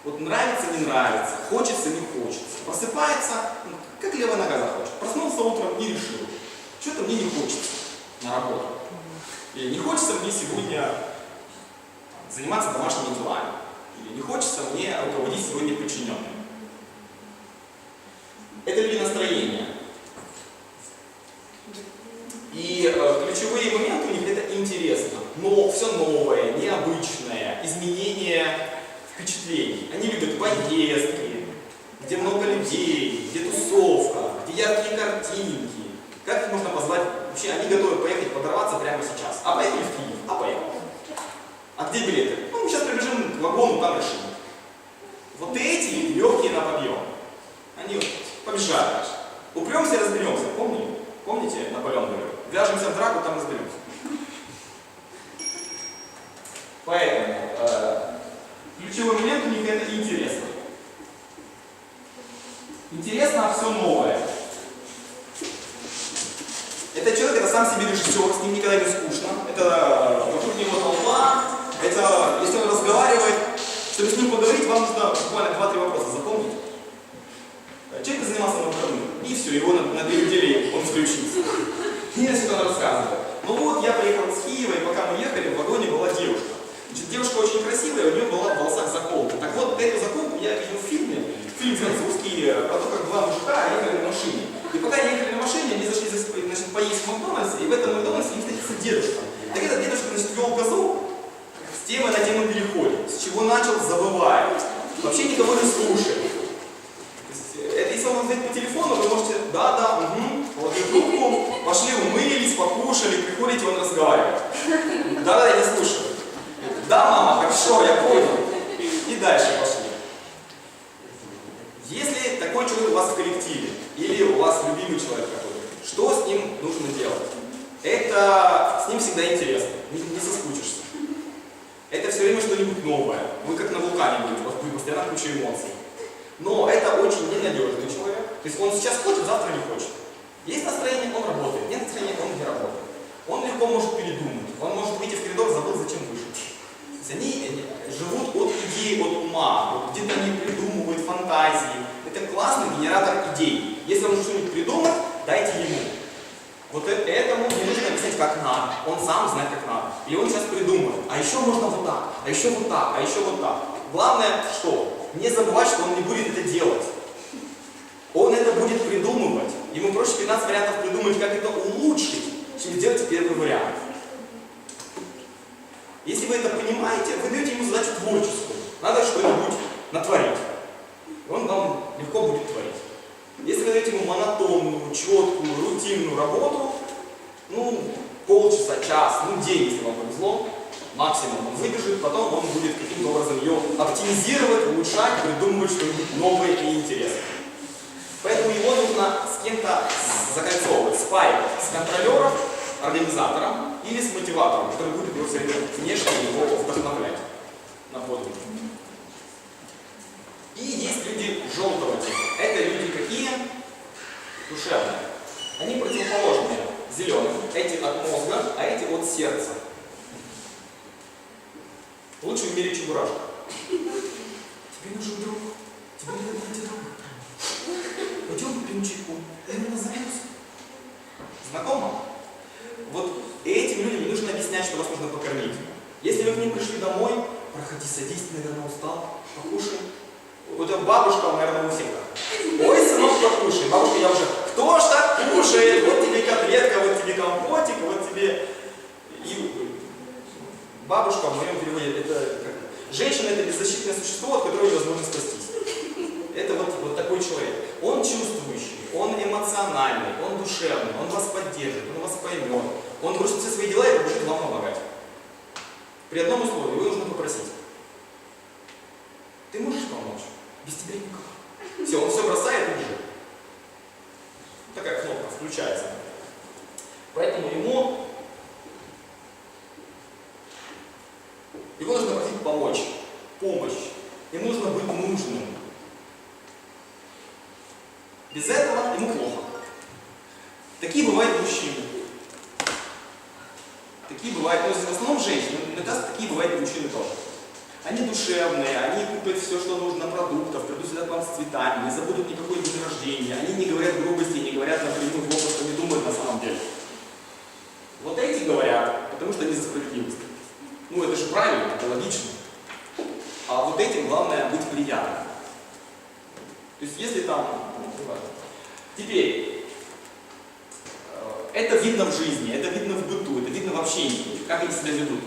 [SPEAKER 13] Вот нравится, не нравится, хочется, не хочется. Просыпается, ну, как левая нога захочет. Проснулся утром и решил, что-то мне не хочется на работу. Или не хочется мне сегодня заниматься домашними делами. Или не хочется мне руководить сегодня подчиненным. Это люди настроения. И ключевые моменты у них это интересно. Но все новое, необычное, изменение впечатлений. Они любят поездки, где много людей, где тусовка, где яркие картинки. Как их можно позвать? Вообще они готовы поехать подорваться прямо сейчас. А поехали в Киев? А поехали. А где билеты? Ну, мы сейчас прибежим к вагону, там решим. Вот эти легкие на подъем. Они вот побежали. Упремся и разберемся. Помните, Наполеон говорил? Вяжемся в драку, там разберемся. Поэтому ключевой момент у них это интересно. Интересно все новое. Это человек, это сам себе режиссер, с ним никогда не скучно. Это вокруг него толпа. Это, если он разговаривает, чтобы с ним поговорить, вам нужно буквально 2-3 вопроса запомнить. Человек занимался на выходных, и все, его на 2 недели он включился. И я всегда рассказываю. Ну вот, я приехал с Киева, и пока мы ехали, в вагоне была девушка. Значит, девушка очень красивая, у нее была в волосах заколка. Так вот, эту заколку я видел в фильме. Фильм французский, про то, как 2 мужика ехали на машине. И пока ехали на машине, они зашли поесть в Макдональдсе, и в этом Макдональдсе им встретился дедушка. Так этот дедушка, значит, вел козу, с темы на тему переходит. С чего начал, забывает. Вообще никого не слушает. Это если он звонит по телефону, вы можете, да, положили трубку, пошли, умылись, покушали, приходите, он разговаривает. Да, я не слушаю. Да, мама, хорошо, я понял. И дальше пошли. Если такой человек у вас в коллективе, или у вас любимый человек какой-то, что с ним нужно делать? Это с ним всегда интересно, не соскучишься. Это все время что-нибудь новое. Вы как на вулкане будете, у вас будет постоянно куча эмоций. Но это очень ненадежный человек. То есть он сейчас хочет, завтра не хочет. Есть настроение, он работает. Нет настроения, он не работает. Он легко может передумать. Он может выйти в коридор, забыл, зачем вышел. То есть они живут от идеи, от ума. Вот где-то они придумывают фантазии. Это классный генератор идей. Если вам нужно что-нибудь придумать, дайте ему. Вот этому не нужно объяснять, как надо. Он сам знает, как надо. И он сейчас придумает. А еще можно вот так, а еще вот так, а еще вот так. Главное, что? Не забывать, что он не будет это делать. Он это будет придумывать. Ему проще 15 вариантов придумать, как это улучшить, чем сделать первый вариант. Если вы это понимаете, вы даете ему задачу творческую. Надо что-нибудь натворить. И он вам легко будет творить. Если вы даете ему монотонную, четкую, рутинную работу, ну, полчаса, час, ну, день, если вам повезло, максимум он выбежит, потом он будет каким-то образом ее оптимизировать, улучшать, придумывать что-нибудь новое и интересное. Поэтому его нужно с кем-то закольцовывать, спаивать, с контролером, организатором или с мотиватором, который будет его все время внешне его вдохновлять на подвиг. И есть люди желтого типа. Это люди какие? Душевные. Они противоположные зеленым. Эти от мозга, а эти от сердца. Лучше в мире чебурашка. Тебе нужен друг. Тебе надо найти друга. Пойдем попьем чайку. Ты меня назовешь. Знакомо? Вот этим людям не нужно объяснять, что вас нужно покормить. Если вы к ним пришли домой, проходи, садись, ты, наверное, устал, покушай. Вот эта бабушка, наверное, у всех так. Ой, сынок, покушай. Бабушка, я уже, кто ж так кушает? Вот тебе котлетка, вот тебе компотик, вот тебе... И бабушка в моем переводе, это как... Женщина — это беззащитное существо, от которого невозможно спастись. Это вот такой человек. Он чувствующий, он эмоциональный, он душевный, он вас поддержит, он вас поймет. Он бросит все свои дела и побежит вам помогать. При одном условии, его нужно попросить. Ты можешь помочь? Без тебя никак. Все, он все бросает и бежит. Такая кнопка включается. Поэтому его нужно просить помочь. Помощь. Ему нужно быть Без этого ему плохо. Такие бывают мужчины. Такие бывают, но в основном женщины, но мне кажется, такие бывают и мужчины тоже. Они душевные, они купят все, что нужно, продуктов, придут сюда к вам с цветами, не забудут никакой день рождения, они не говорят грубости, не говорят напрямую то, что не думают на самом деле. Вот эти говорят, потому что они за справедливость. Ну это же правильно, это логично. А вот этим главное быть приятным. То есть если там... Теперь, это видно в жизни, это видно в быту, это видно в общении, как они себя ведут.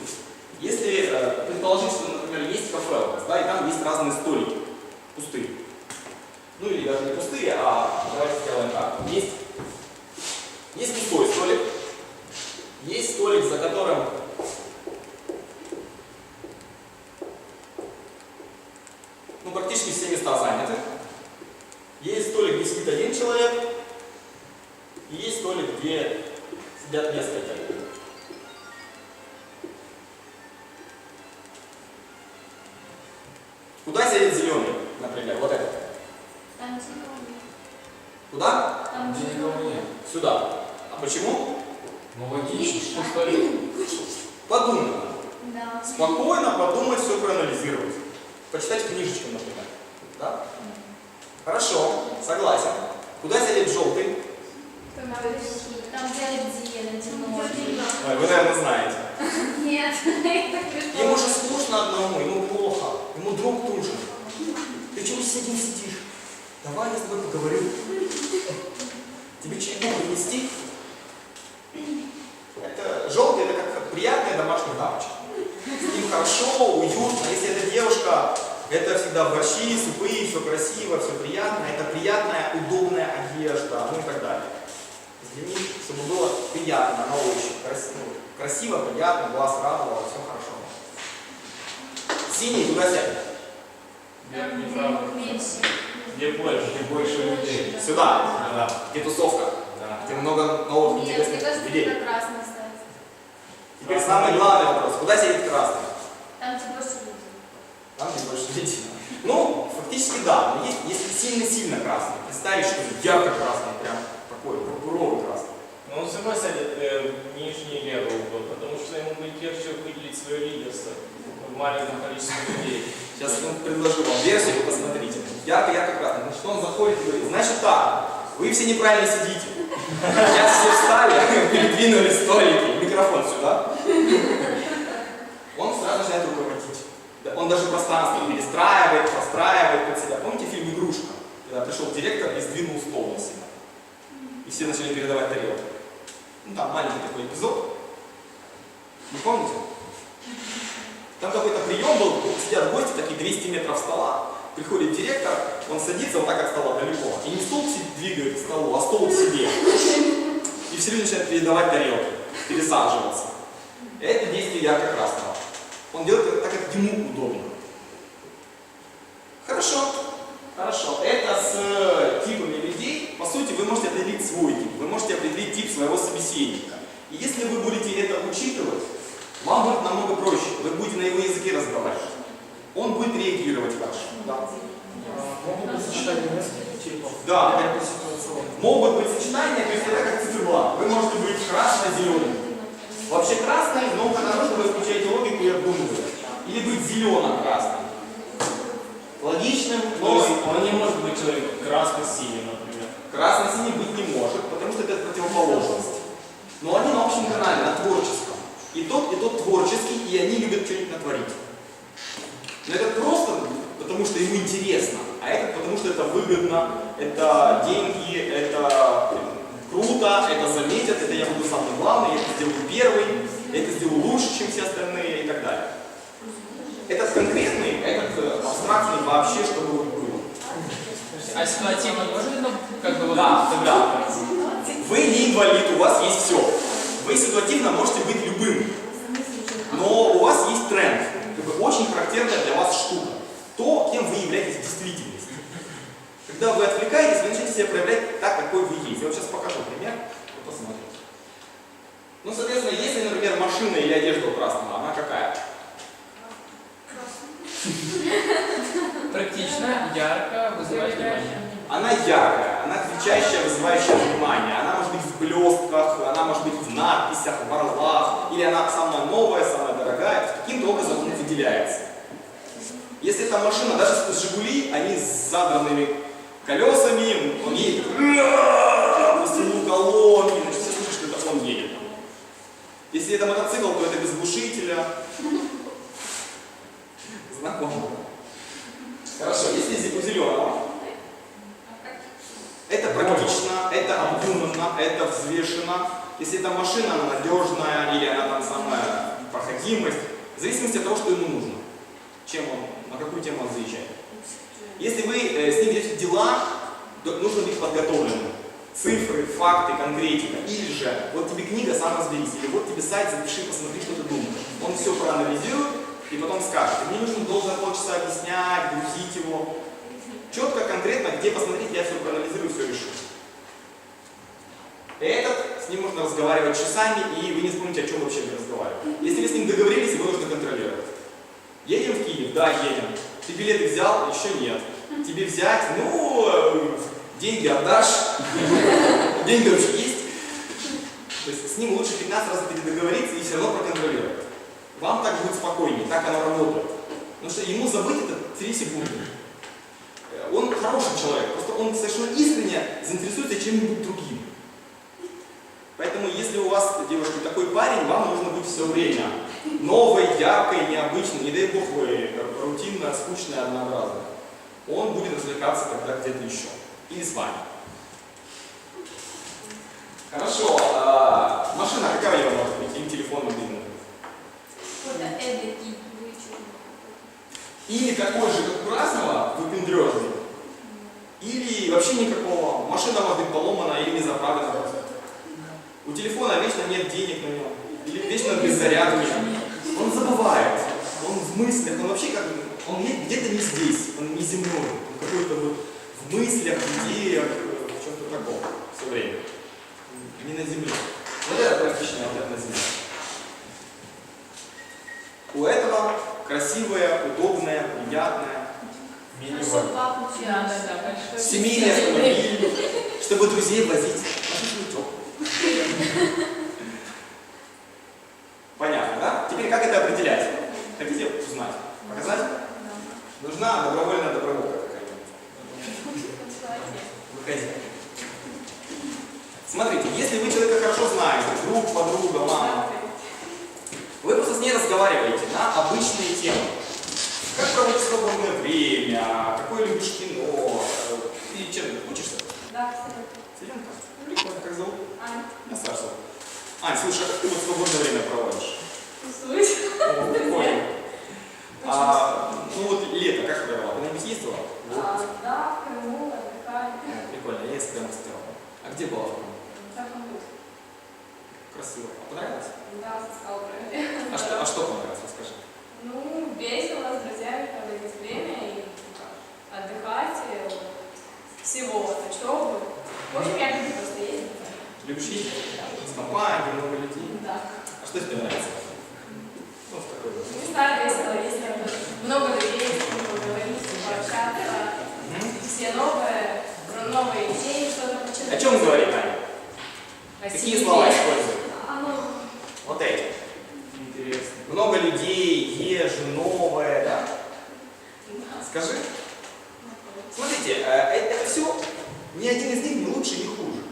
[SPEAKER 13] Если предположить, что, например, есть кафе у вас, да, и там есть разные столики, пустые. Ну или даже не пустые, а давайте сделаем так. Есть пустой столик, есть столик, за которым практически все места заняты. Есть столик, где сидит один человек, и есть столик, где сидят несколько. Куда сядет зеленый, например, вот этот?
[SPEAKER 12] Там зеленый.
[SPEAKER 13] Куда?
[SPEAKER 12] Там
[SPEAKER 8] Где никого нет.
[SPEAKER 13] Сюда. А почему?
[SPEAKER 8] Ну логично.
[SPEAKER 13] Подумай.
[SPEAKER 12] Да.
[SPEAKER 13] Спокойно подумать, все проанализировать. Почитать книжечку, например. Да? Хорошо, согласен. Куда сядет желтый?
[SPEAKER 12] Там где темно.
[SPEAKER 13] Ой, вы, наверное, знаете.
[SPEAKER 12] Нет.
[SPEAKER 13] Ему же скучно одному, ему плохо, ему друг нужен. Ты чего сидишь, сидишь? Давай я с тобой поговорю. Тебе чайку принести? Это желтый, это как приятная домашняя тапочка. С ним хорошо, уютно. Если это девушка, это всегда борщи, супы, все красиво, все приятно. Это приятная, удобная одежда, ну и так далее. Для них, чтобы было приятно на ощупь, красиво, приятно, глаз радовал, все хорошо. Синий куда сядет?
[SPEAKER 8] Где больше людей.
[SPEAKER 13] Сюда.
[SPEAKER 8] Да.
[SPEAKER 13] Где тусовка.
[SPEAKER 8] Да.
[SPEAKER 13] Где много новых
[SPEAKER 12] Нет, мне
[SPEAKER 13] интересных
[SPEAKER 12] кажется,
[SPEAKER 13] людей.
[SPEAKER 12] это красный ставится.
[SPEAKER 13] Теперь самый главный вопрос. Куда сидит красный?
[SPEAKER 12] Там где больше людей.
[SPEAKER 13] Там где больше людей. Ну, фактически да. Но если сильно-сильно красный, представить, что ярко-красный, прям такой пурпуровый красный.
[SPEAKER 14] Но он всегда сядет в нижний левый угол, потому что ему будет легче выделить свое лидерство в маленьком количестве людей.
[SPEAKER 13] Сейчас я предложу вам версию, посмотрите. Ярко-ярко-красный. Значит, он заходит и говорит, значит так, вы все неправильно сидите. Сейчас все встали, передвинули столики, микрофон сюда. Он сразу начинает руководить. Он даже пространство перестраивает, простраивает под себя. Помните фильм «Игрушка»? Когда пришел директор и сдвинул стол на себя. И все начали передавать тарелки. Ну там маленький такой эпизод. Не помните? Там какой-то прием был, сидят гости, такие 200 метров стола. Приходит директор, он садится вот так от стола далеко. И не стол двигает к столу, а стол к себе. И все люди начинают передавать тарелки, пересаживаться. Это действие ярко-красного. Он делает это так, как ему удобно. Хорошо. Хорошо. Это с типами людей. По сути, вы можете определить свой тип. Вы можете определить тип своего собеседника. И если вы будете это учитывать, вам будет намного проще. Вы будете на его языке разговаривать. Он будет реагировать хорошо. Да.
[SPEAKER 2] Могут быть сочетания нескольких типов.
[SPEAKER 13] Да. Могут быть сочетания, то есть это как циферблат. Вы можете быть красно-зеленым. Вообще красный, но потому что вы включаете логику и обдумываете. Или быть зелено-красным. Логичным, но...
[SPEAKER 14] Он не может быть человеком красно-синим, например.
[SPEAKER 13] Красно-синий быть не может, потому что это противоположность. Но они на общем канале, на творческом. И тот творческий, и они любят что-нибудь натворить. Но это просто потому, что ему интересно, а это потому, что это выгодно, это деньги, это круто, это заметят, это я буду самый главный, я это сделаю первый, я это сделаю лучше, чем все остальные и так далее. Этот конкретный, этот абстрактный вообще, чтобы вот было.
[SPEAKER 10] А ситуативно тоже, ну, как бы...
[SPEAKER 13] Да, тогда. Вы не инвалид, у вас есть все. Вы ситуативно можете быть любым. Но у вас есть тренд. Как бы очень характерная для вас штука. То, кем вы являетесь в действительности. Когда вы отвлекаетесь, вы начинаете себя проявлять так, какой вы есть. Я вам сейчас покажу пример. Вы посмотрите. Ну, соответственно, если, например, машина или одежда у красного, она какая?
[SPEAKER 10] Практично, ярко, вызывает внимание.
[SPEAKER 13] Она яркая, она кричащая, вызывающая внимание, она может быть в блестках, она может быть в надписях, в орлах, или она самая новая, самая дорогая, каким-то образом он выделяется. Если эта машина, даже с «Жигули», они с задранными колесами, он едет по всему колонке, значит, все слышат, что это он едет. Если это мотоцикл, то это без глушителя. Знакомо. Хорошо, если у зеленого, это практично, это обдуманно, это взвешено. Если эта машина, она надежная, или она там самая проходимость, в зависимости от того, что ему нужно, чем он, на какую тему он заезжает. Если вы с ним ведете дела, нужно быть подготовленным. Цифры, факты, конкретика. Или же, вот тебе книга, сам разберись. Или вот тебе сайт, запиши, посмотри, что ты думаешь. Он все проанализирует и потом скажет. И мне нужно долго полчаса объяснять, грузить его. Четко, конкретно, где посмотреть, я все проанализирую, все решу. Этот, с ним можно разговаривать часами, и вы не вспомните, о чем вообще вы разговаривали. Если вы с ним договорились, его нужно контролировать. Едем в Киев? Да, едем. Ты билеты взял? Еще нет. Тебе взять? Ну, деньги отдашь. Деньги вообще есть. То есть с ним лучше 15 раз договориться и все равно проконтролировать. Вам так будет спокойнее, так оно работает. Потому что ему забыть это 3 секунды. Он хороший человек, просто он совершенно искренне заинтересуется чем-нибудь другим. Поэтому, если у вас, девушка, такой парень, вам нужно быть все время новой, яркой, необычной, не дай бог вы рутинно, скучная, однообразная. Он будет развлекаться когда где-то еще. Или с вами. Хорошо. Машина какая у него может быть? Или телефон мобильный? Или такой же, как у красного, выпендрежный. Или вообще никакого. Машина может быть поломана или не заправлена. У телефона вечно нет денег на нем. Или вечно без зарядки. Он забывает. Он в мыслях. Он вообще как бы, он где-то не здесь. Он не земной. Он какой-то вот в мыслях, в идеях, в чем-то таком. Все время. Не на земле. Вот это практичный ответ на земле. У этого красивая, удобная, приятная, семейный автомобиль, чтобы друзей возить на шашлычок. Понятно, да? Теперь как это определять? Хотите узнать? Показать? Нужна добровольная доброволка какая-нибудь. Выходи. Смотрите, если вы человека хорошо знаете, друг, подруга, мама, вы просто с ней разговариваете на обычные темы. Как проводишь свободное время, какое любишь кино, или чем учишься?
[SPEAKER 12] Да,
[SPEAKER 13] Селенка? Прикольно, как зовут?
[SPEAKER 12] Аня.
[SPEAKER 13] Я Саша. Ань, слушай, а как ты вот свободное время проводишь?
[SPEAKER 12] Тусуюсь.
[SPEAKER 13] О, прикольно. Ну вот лето как провела? Куда-нибудь ездила?
[SPEAKER 12] Да, в Крыму, отдыхали.
[SPEAKER 13] Прикольно, я из Крыма успела. А где была в Крыму? Красиво. А понравилось?
[SPEAKER 12] Да, скал провели.
[SPEAKER 13] А что понравилось? Расскажи.
[SPEAKER 12] Ну, весело, с друзьями проводить время и отдыхать, всего, учебы. В общем, я люблю просто ездить.
[SPEAKER 13] Любишь ездить? С компанией, много людей?
[SPEAKER 12] Да.
[SPEAKER 13] А что тебе нравится? Ну, в такой вот.
[SPEAKER 12] Не знаю, весело, если много людей, с кем поговорить, пообщаться, все новые идеи, что-то почитать.
[SPEAKER 13] О чем говорит Аня? Какие слова используют? Вот эти. Интересно. Много людей, езжу, новое, да? Скажи. Смотрите, это все, ни один из них не лучше, ни хуже.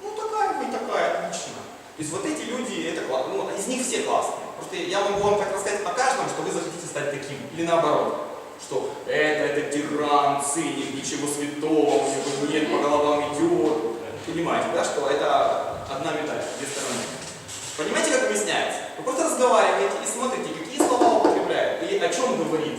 [SPEAKER 13] Ну, такая вы, такая, отлично. То есть вот эти люди, это классно. Ну, из них все классные. Просто я могу вам так рассказать о каждом, что вы захотите стать таким. Или наоборот. Что это тиран, циник, ничего святого, у него нет, по головам идет. Понимаете, да, что это одна медаль, 2 стороны. Понимаете, как объясняется? Вы просто разговариваете и смотрите, какие слова употребляет или о чем говорит.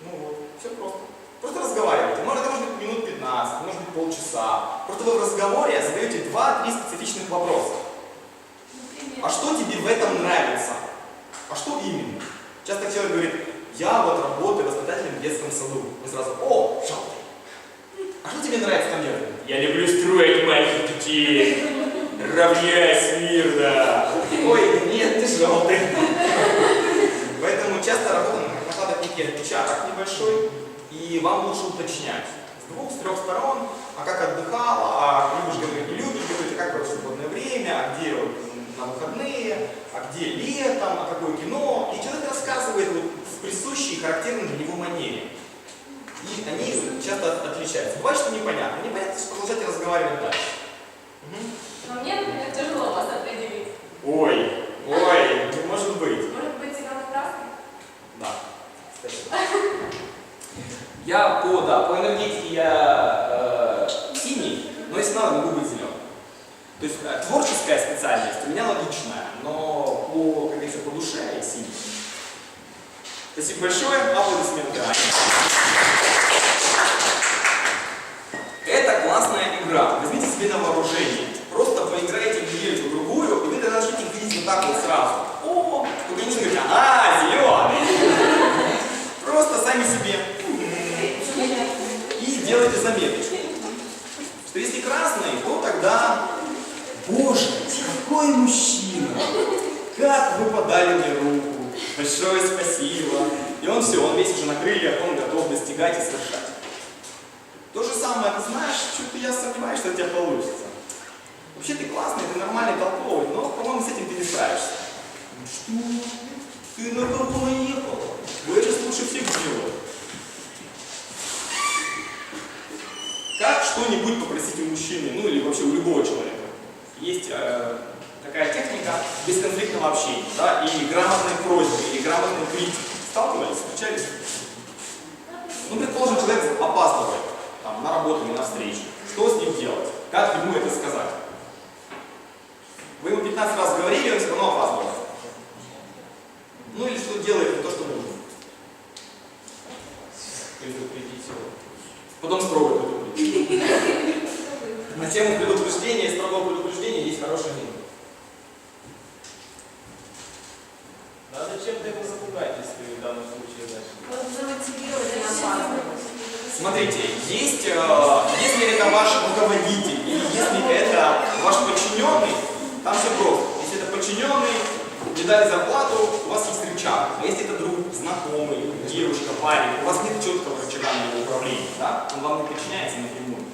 [SPEAKER 13] Ну вот, все просто. Просто разговаривайте. Это может быть минут 15, может быть полчаса. Просто вы в разговоре задаете 2-3 специфичных вопроса. А что тебе в этом нравится? А что именно? Часто человек говорит, я вот работаю воспитателем в детском саду. Вы сразу, о, жалко. А что тебе нравится там делать? Я люблю строить маленьких детей. Равняйся, мирно. Ой, нет, ты желтый. Поэтому часто работа накладывает некий отпечаток небольшой, и вам лучше уточнять с 2-3 сторон, а как отдыхала, а любишь говорить, не любишь говорить, а как было свободное время, а где на выходные, а где летом, а какое кино. И человек рассказывает вот в присущей, характерной для него манере. И они часто отличаются. Бывает, что непонятно. Непонятно, что продолжайте разговаривать дальше.
[SPEAKER 12] Но мне, например, тяжело вас определить.
[SPEAKER 13] Ой, не может быть.
[SPEAKER 12] Может быть, зелено-красный?
[SPEAKER 13] Да. Я по энергетике я синий, но если надо, могу быть зеленым. То есть творческая специальность у меня логичная, но по, как говорится, по душе я синий. Спасибо большое, аплодисменты. Это классная игра. Возьмите себе на вооружение. Просто поиграйте в недельку другую, и вы тогда начнете видеть вот так вот сразу. О, только не говорите, зеленый. Просто сами себе. И делайте заметочку. Что если красный, то тогда, боже, какой мужчина! Как вы подали мне руку! Большое спасибо! И он все, он весь уже на крыльях, он готов достигать и совершать. То же самое, ты знаешь, что-то я сомневаюсь, что у тебя получится. Вообще ты классный, ты нормальный, толковый, но, по-моему, с этим ты не справишься. Что? Ты на кого наехал? Вы сейчас лучше всех сделали. Как что-нибудь попросить у мужчины, ну или вообще у любого человека? Есть такая техника бесконфликтного общения, да, и грамотной просьбы, или грамотной критики. Сталкивались, встречались? Ну, предположим, человек опаздывает там, на работу или на встречу. Что с ним делать? Как ему это сказать? Вы ему 15 раз говорили, он все равно опаздывает. Ну или что делает не то, что нужно.
[SPEAKER 14] Предупредить его.
[SPEAKER 13] Потом строго предупредить. На тему предупреждения и строгого предупреждения есть хороший мем.
[SPEAKER 14] Да зачем-то его запугать, если в данном случае дальше.
[SPEAKER 12] Замотивировать на опасность.
[SPEAKER 13] Смотрите, есть, если это ваш руководитель или если это ваш подчиненный, там все просто. Если это подчиненный, не дали зарплату, у вас есть рычаг. А если это друг, знакомый, девушка, парень, у вас нет четкого рычага на его управление, да? Он вам не подчиняется напрямую.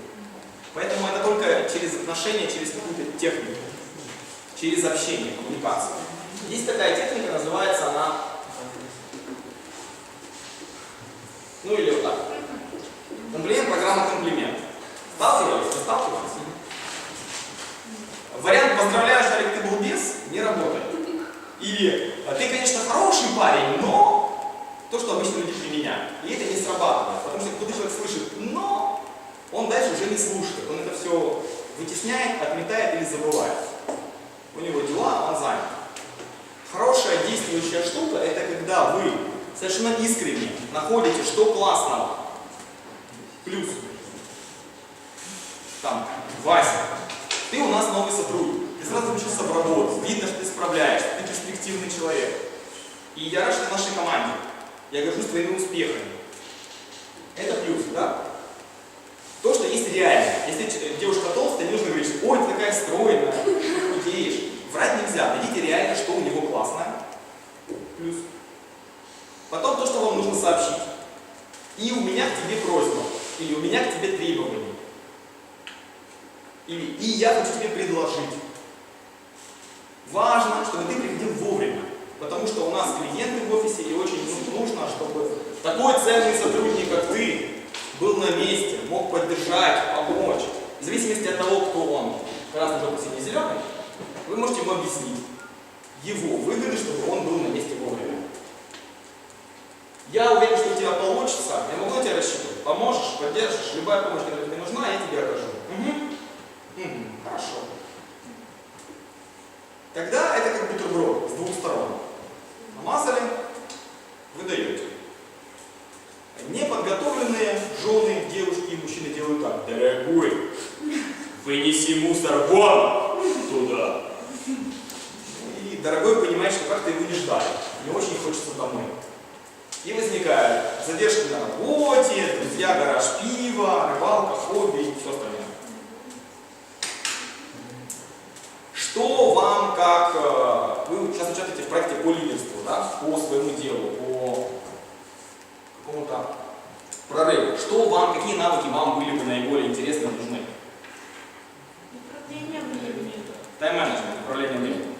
[SPEAKER 13] Поэтому это только через отношения, через какую-то технику, через общение, коммуникацию. Есть такая техника, называется она, ну или вот так. Комплимент, программа комплимент. Сталкивались? Не сталкивались? Вариант «поздравляю, Шарик, ты балбес» не работает. Или «ты, конечно, хороший парень, но…» То, что обычно люди применяют. И это не срабатывает, потому что когда человек слышит «но», он дальше уже не слушает. Он это все вытесняет, отметает или забывает. У него дела, он занят. Хорошая действующая штука – это когда вы совершенно искренне находите, что классного. Плюс. Там, Вася, ты у нас новый сотрудник. Ты сразу учился в работу. Видно, что ты справляешься. Ты перспективный человек. И я рад, что в нашей команде. Я горжусь твоими успехами. Это плюс, да? То, что есть реально. Если девушка толстая, не нужно говорить, ой, ты такая стройная, худеешь. Врать нельзя. Найдите реально, что у него классное. Плюс. Потом то, что вам нужно сообщить. И у меня к тебе просьба. Или у меня к тебе требования. Или и я хочу тебе предложить. Важно, чтобы ты приходил вовремя. Потому что у нас клиенты в офисе, и очень нужно, чтобы такой ценный сотрудник, как ты, был на месте, мог поддержать, помочь. В зависимости от того, кто он, красный, желтый, синий, зеленый, вы можете ему объяснить его выгоды, чтобы он был на месте вовремя. Я уверен, что у тебя получится, я могу на тебя рассчитывать. Поможешь, поддержишь, любая помощь, которая тебе нужна, я тебе окажу. Хорошо. Тогда это как бутерброд с двух сторон. Намазали, вы даете. Неподготовленные жены, девушки и мужчины делают так. Дорогой, вынеси мусор вон туда. И дорогой понимает, что как-то его не ждали. Не очень хочется домой. И возникают задержки на работе, друзья, гараж пива, рыбалка, хобби и все остальное. Что вам, как вы сейчас участвуете в проекте по лидерству, да, по своему делу, по какому-то прорыву. Что вам, какие навыки вам были бы наиболее интересны и нужны?
[SPEAKER 7] Управление временем.
[SPEAKER 13] Тайм-менеджмент, управление временем.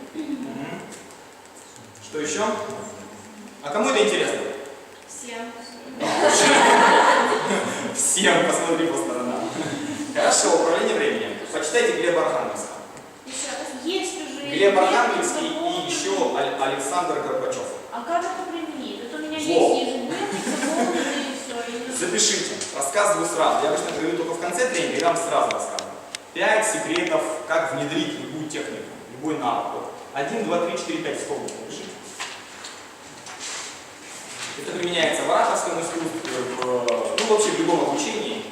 [SPEAKER 13] Что еще? А кому это интересно?
[SPEAKER 12] Всем.
[SPEAKER 13] Всем, посмотри по сторонам. Хорошо, управление временем. Почитайте Глеба Архангельского.
[SPEAKER 7] Есть уже.
[SPEAKER 13] Глеб Архангельский и еще Александр Горбачев.
[SPEAKER 7] А как это применить? Это у меня
[SPEAKER 13] Во.
[SPEAKER 7] есть ежедневник, заполненный и все.
[SPEAKER 13] Запишите, рассказываю сразу. Я обычно говорю только в конце тренинга, и вам сразу рассказываю. 5 секретов, как внедрить любую технику, любой навык. 1, 2, 3, 4, 5 столбов напишите. Это применяется в ораторском искусстве, ну вообще в любом обучении.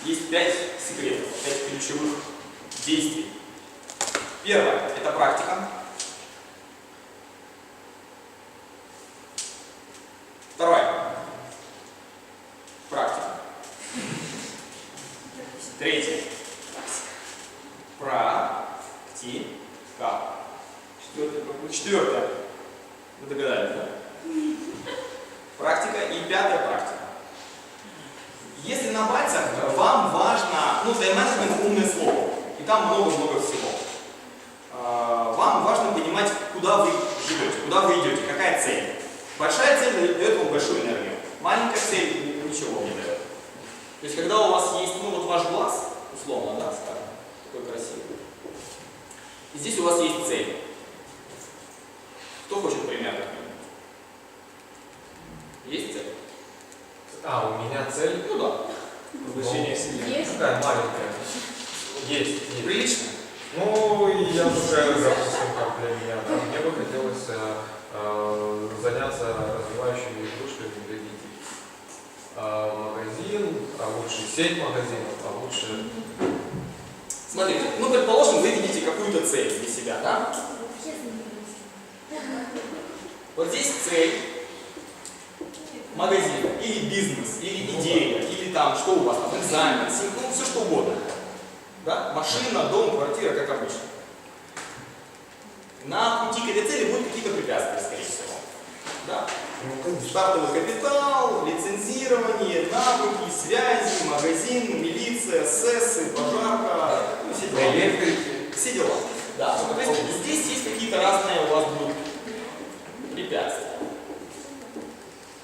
[SPEAKER 13] Есть 5 секретов, 5 ключевых действий. Первое – это практика. Второе – практика. Третье – практика. Четвертое – вы догадались, да? Практика. И пятое – практика. Если на пальцах, вам важно, ну, тайм-менеджмент – умное слово, и там много-много всего. Вам важно понимать, куда вы живете, куда вы идете, какая цель. Большая цель дает вам большую энергию. Маленькая цель ничего не дает. То есть, когда у вас есть, ну, вот ваш глаз, условно, да, скажем, такой красивый, и здесь у вас есть цель. Кто хочет пример? Есть цель?
[SPEAKER 8] А, у меня цель?
[SPEAKER 13] Ну да.
[SPEAKER 14] Воплощение Вселенной.
[SPEAKER 12] Есть?
[SPEAKER 8] Такая маленькая. Есть.
[SPEAKER 13] Прилично?
[SPEAKER 8] Ну, я уже, допустим, как для меня, да, мне бы хотелось заняться развивающими игрушками для детей. Магазин, а лучше сеть магазинов, а лучше...
[SPEAKER 13] Смотрите, ну, предположим, вы видите какую-то цель для себя, да? Вот здесь цель, магазин, или бизнес, или идея, или там, что у вас там, экзамен, ну, все что угодно. Да? Машина, дом, квартира, как обычно. На пути к этой цели будут какие-то препятствия, скорее всего. Да? Стартовый капитал, лицензирование, навыки, связи, магазин, милиция, СЭСы, пожарка, ну, все дела. Все дела. Да. То есть здесь есть какие-то разные у вас будут препятствия.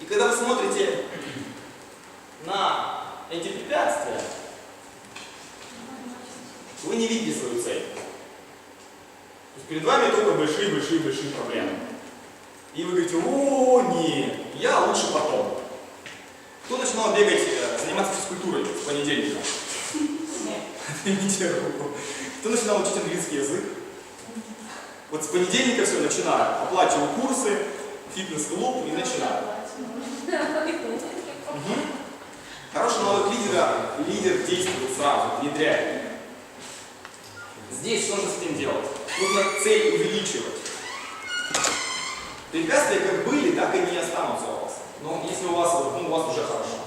[SPEAKER 13] И когда вы смотрите на эти препятствия, вы не видите свою цель. То есть перед вами только большие-большие-большие проблемы. И вы говорите: о, нет, я лучше потом. Кто начинал бегать, заниматься физкультурой с понедельника? Поднимите руку. Кто начинал учить английский язык? Вот с понедельника все начинаю. Оплачиваю курсы, фитнес-клуб и начинаю. Хороший навык лидера, лидер действует сразу, внедряет. Здесь что же с этим делать? Нужно цель увеличивать. Препятствия как были, так и не останутся у вас. Но если у вас, ну, у вас уже хорошо.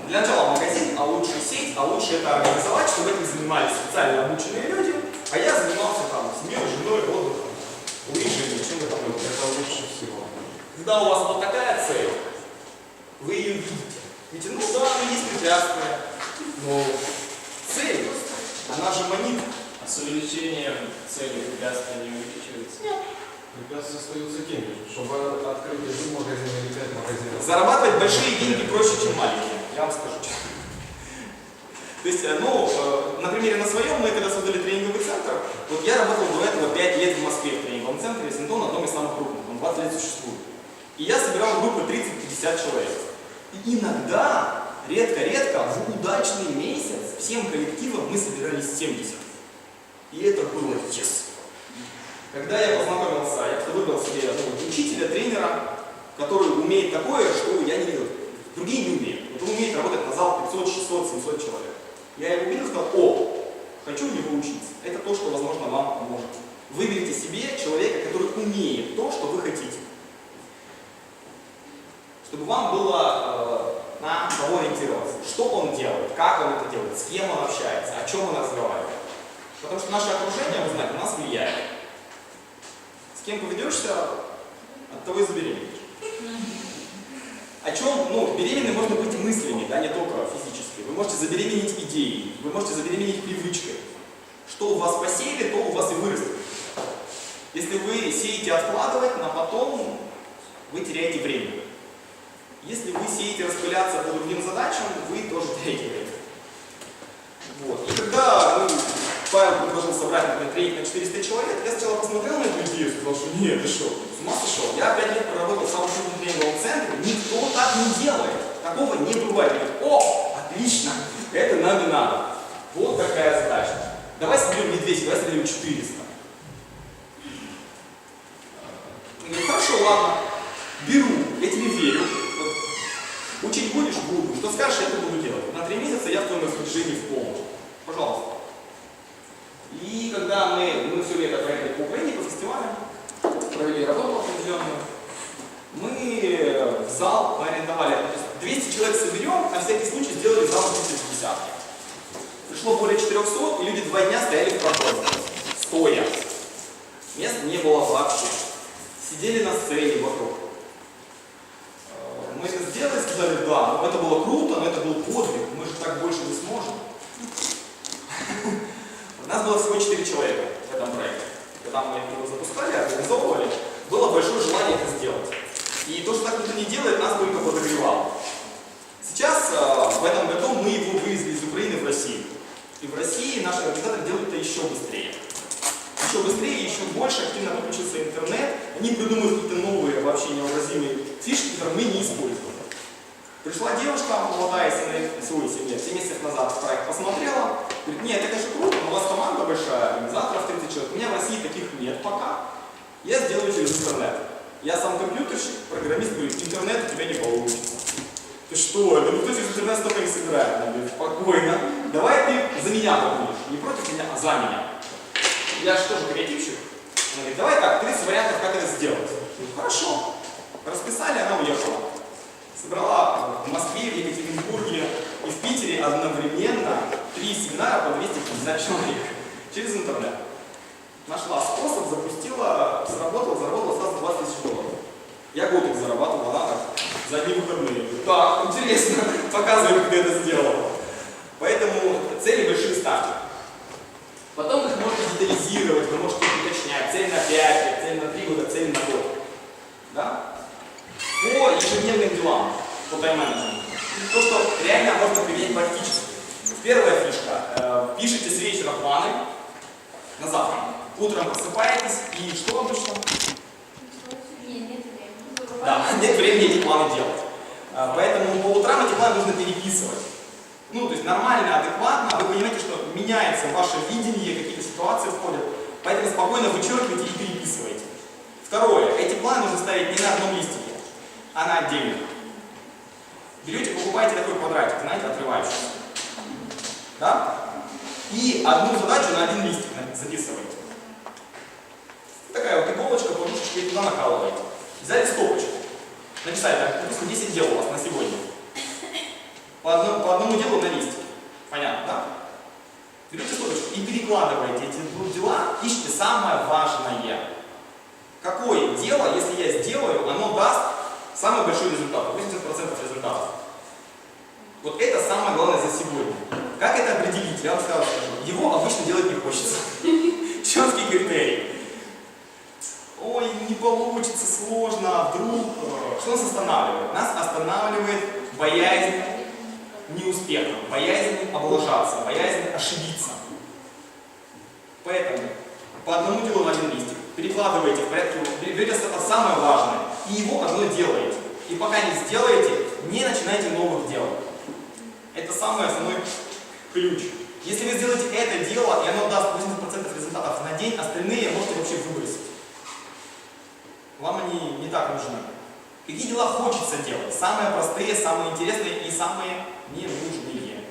[SPEAKER 13] Для начала магазин, а лучше сеть, а лучше это организовать, чтобы этим занимались специально обученные люди, а я занимался там семьей, женой, отдыхом, лыжами, чем-то там.
[SPEAKER 8] Это лучше всего.
[SPEAKER 13] Когда у вас вот такая цель, вы ее видите. Видите, ну да, есть препятствия, но цель, она же манит.
[SPEAKER 14] А с увеличением цели препятствия не увеличивается?
[SPEAKER 13] Нет.
[SPEAKER 8] Препятствия остаются теми же, чтобы открыть один магазин или 5 магазинов.
[SPEAKER 13] Зарабатывать большие деньги проще, чем маленькие, я вам скажу честно. То есть, ну, на примере на своем, мы когда создали тренинговый центр, вот я работал до этого 5 лет в Москве в тренинговом центре, Синтон, одном из самых крупных, он 20 лет существует. И я собирал группы 30-50 человек. И иногда, редко-редко, в удачный месяц всем коллективом мы собирались 70. И это было yes. Когда я познакомился, я выбрал себе учителя, тренера, который умеет такое, что я не видел. Другие не умеют. Вот он умеет работать на зал 500, 600, 700 человек. Я его увидел и сказал: о, хочу у него учиться. Это то, что, возможно, вам поможет. Выберите себе человека, который умеет то, что вы хотите. Чтобы вам было на кого ориентироваться. Что он делает, как он это делает, с кем он общается, о чем он разговаривает. Потому что наше окружение, вы знаете, на нас влияет. С кем поведешься, от того и забеременеешь. О чем, ну, беременной можно быть мыслями, да, не только физически. Вы можете забеременеть идеей, вы можете забеременеть привычкой. Что у вас посеяли, то у вас и вырастет. Если вы сеете откладывать, на потом вы теряете время. Если вы сеете распыляться по другим задачам, вы тоже теряете время. Вот. И когда Павел предложил собрать, например, тренинг на 400 человек, я сначала посмотрел на эту идею и сказал, что нет, ты что, с ума сошел? Я 5 лет проработал в самом крупном тренинговом центре, никто так не делает. Такого не бывает. Я говорю, о, отлично, это нам и надо. Вот такая задача. Давай соберем не 200, давай соберем 400. Я говорю, хорошо, ладно, беру, я тебе верю. Вот, учить будешь? Буду. Что скажешь, я это буду делать. На 3 месяца я в твоем распоряжении в помощь. Пожалуйста. И когда мы все лето проехали по Украине, по фестивалям, провели работу определенную, мы в зал арендовали. 200 человек соберем, на всякий случай сделали зал 250. Пришло более 400, и люди 2 дня стояли в проходе. Стоя. Мест не было вообще. Сидели на сцене вокруг. Мы это сделали, сказали, да, но это было круто, но это был подвиг, мы же так больше не сможем. У нас было всего 4 человека в этом проекте. Когда мы его запускали, организовывали, было большое желание это сделать. И то, что так никто не делает, нас только подогревало. Сейчас, в этом году, мы его вывезли из Украины в Россию. И в России наши организаторы делают это еще быстрее. Еще быстрее, еще больше, активно выключился интернет. Они придумывают какие-то новые, вообще невообразимые фишки, которые мы не используем. Пришла девушка, молодая, 7 месяцев назад в проект посмотрела, говорит, нет, это, конечно, круто, но у вас команда большая, организаторов 30 человек, у меня в России таких нет пока, я сделаю через интернет. Я сам компьютерщик, программист, говорит, интернет у тебя не получится. Ты что, да никто через интернет столько не собирает. Она говорит, спокойно, давай ты за меня побудешь, не против меня, а за меня. Я же тоже креативщик. Она говорит, давай так, 30 вариантов, как это сделать. Я говорю, хорошо. Расписали, она уехала. Собрала в Москве, в Екатеринбурге и в Питере одновременно 3 семинара по 250 человек через интернет. Нашла способ, запустила, заработала сразу 20 тысяч долларов. Я год их зарабатывал, она так, за одни выходные. Говорю, так, интересно, показывай, как ты это сделала. Поэтому цели большие ставьте. Потом их можете детализировать, вы можете их уточнять. Цель на 5 лет, цель на 3 года, цель на год. Да? По ежедневным делам, по тайм-менеджменту. То, что реально можно применять практически. Первая фишка. Пишите с вечера планы на завтра. Утром просыпаетесь и что обычно? Да, нет времени эти планы делать. Поэтому по утрам эти планы нужно переписывать. Ну, то есть нормально, адекватно, вы понимаете, что меняется ваше видение, какие-то ситуации входят, поэтому спокойно вычеркивайте и переписывайте. Второе. Эти планы нужно ставить не на одном листике, а на отдельных. Берете, покупаете такой квадратик, знаете, отрывающийся. Да? И одну задачу на один листик записываете. Такая вот иголочка, подушечка, и туда накалываете. Взяли стопочку. Написали, так, допустим, 10 дел у вас на сегодня. По одному делу на листике. Понятно, да? Берете стопочку и перекладываете эти дела, ищите самое важное. Какое дело, если я сделаю, оно даст самый большой результат, 80% результатов. Вот это самое главное за сегодня. Как это определить? Я вам сразу скажу. Его обычно делать не хочется. Четкий критерий. Ой, не получится, сложно, вдруг. Что нас останавливает? Нас останавливает боязнь неуспеха, боязнь облажаться, боязнь ошибиться. Поэтому по одному делу на один листик перекладываете в порядке, берете это самое важное и его одно делаете. И пока не сделаете, не начинайте новых дел. Это самый основной ключ. Если вы сделаете это дело, и оно даст 80% результатов на день, остальные можете вообще выбросить. Вам они не так нужны. Какие дела хочется делать? Самые простые, самые интересные и самые ненужные.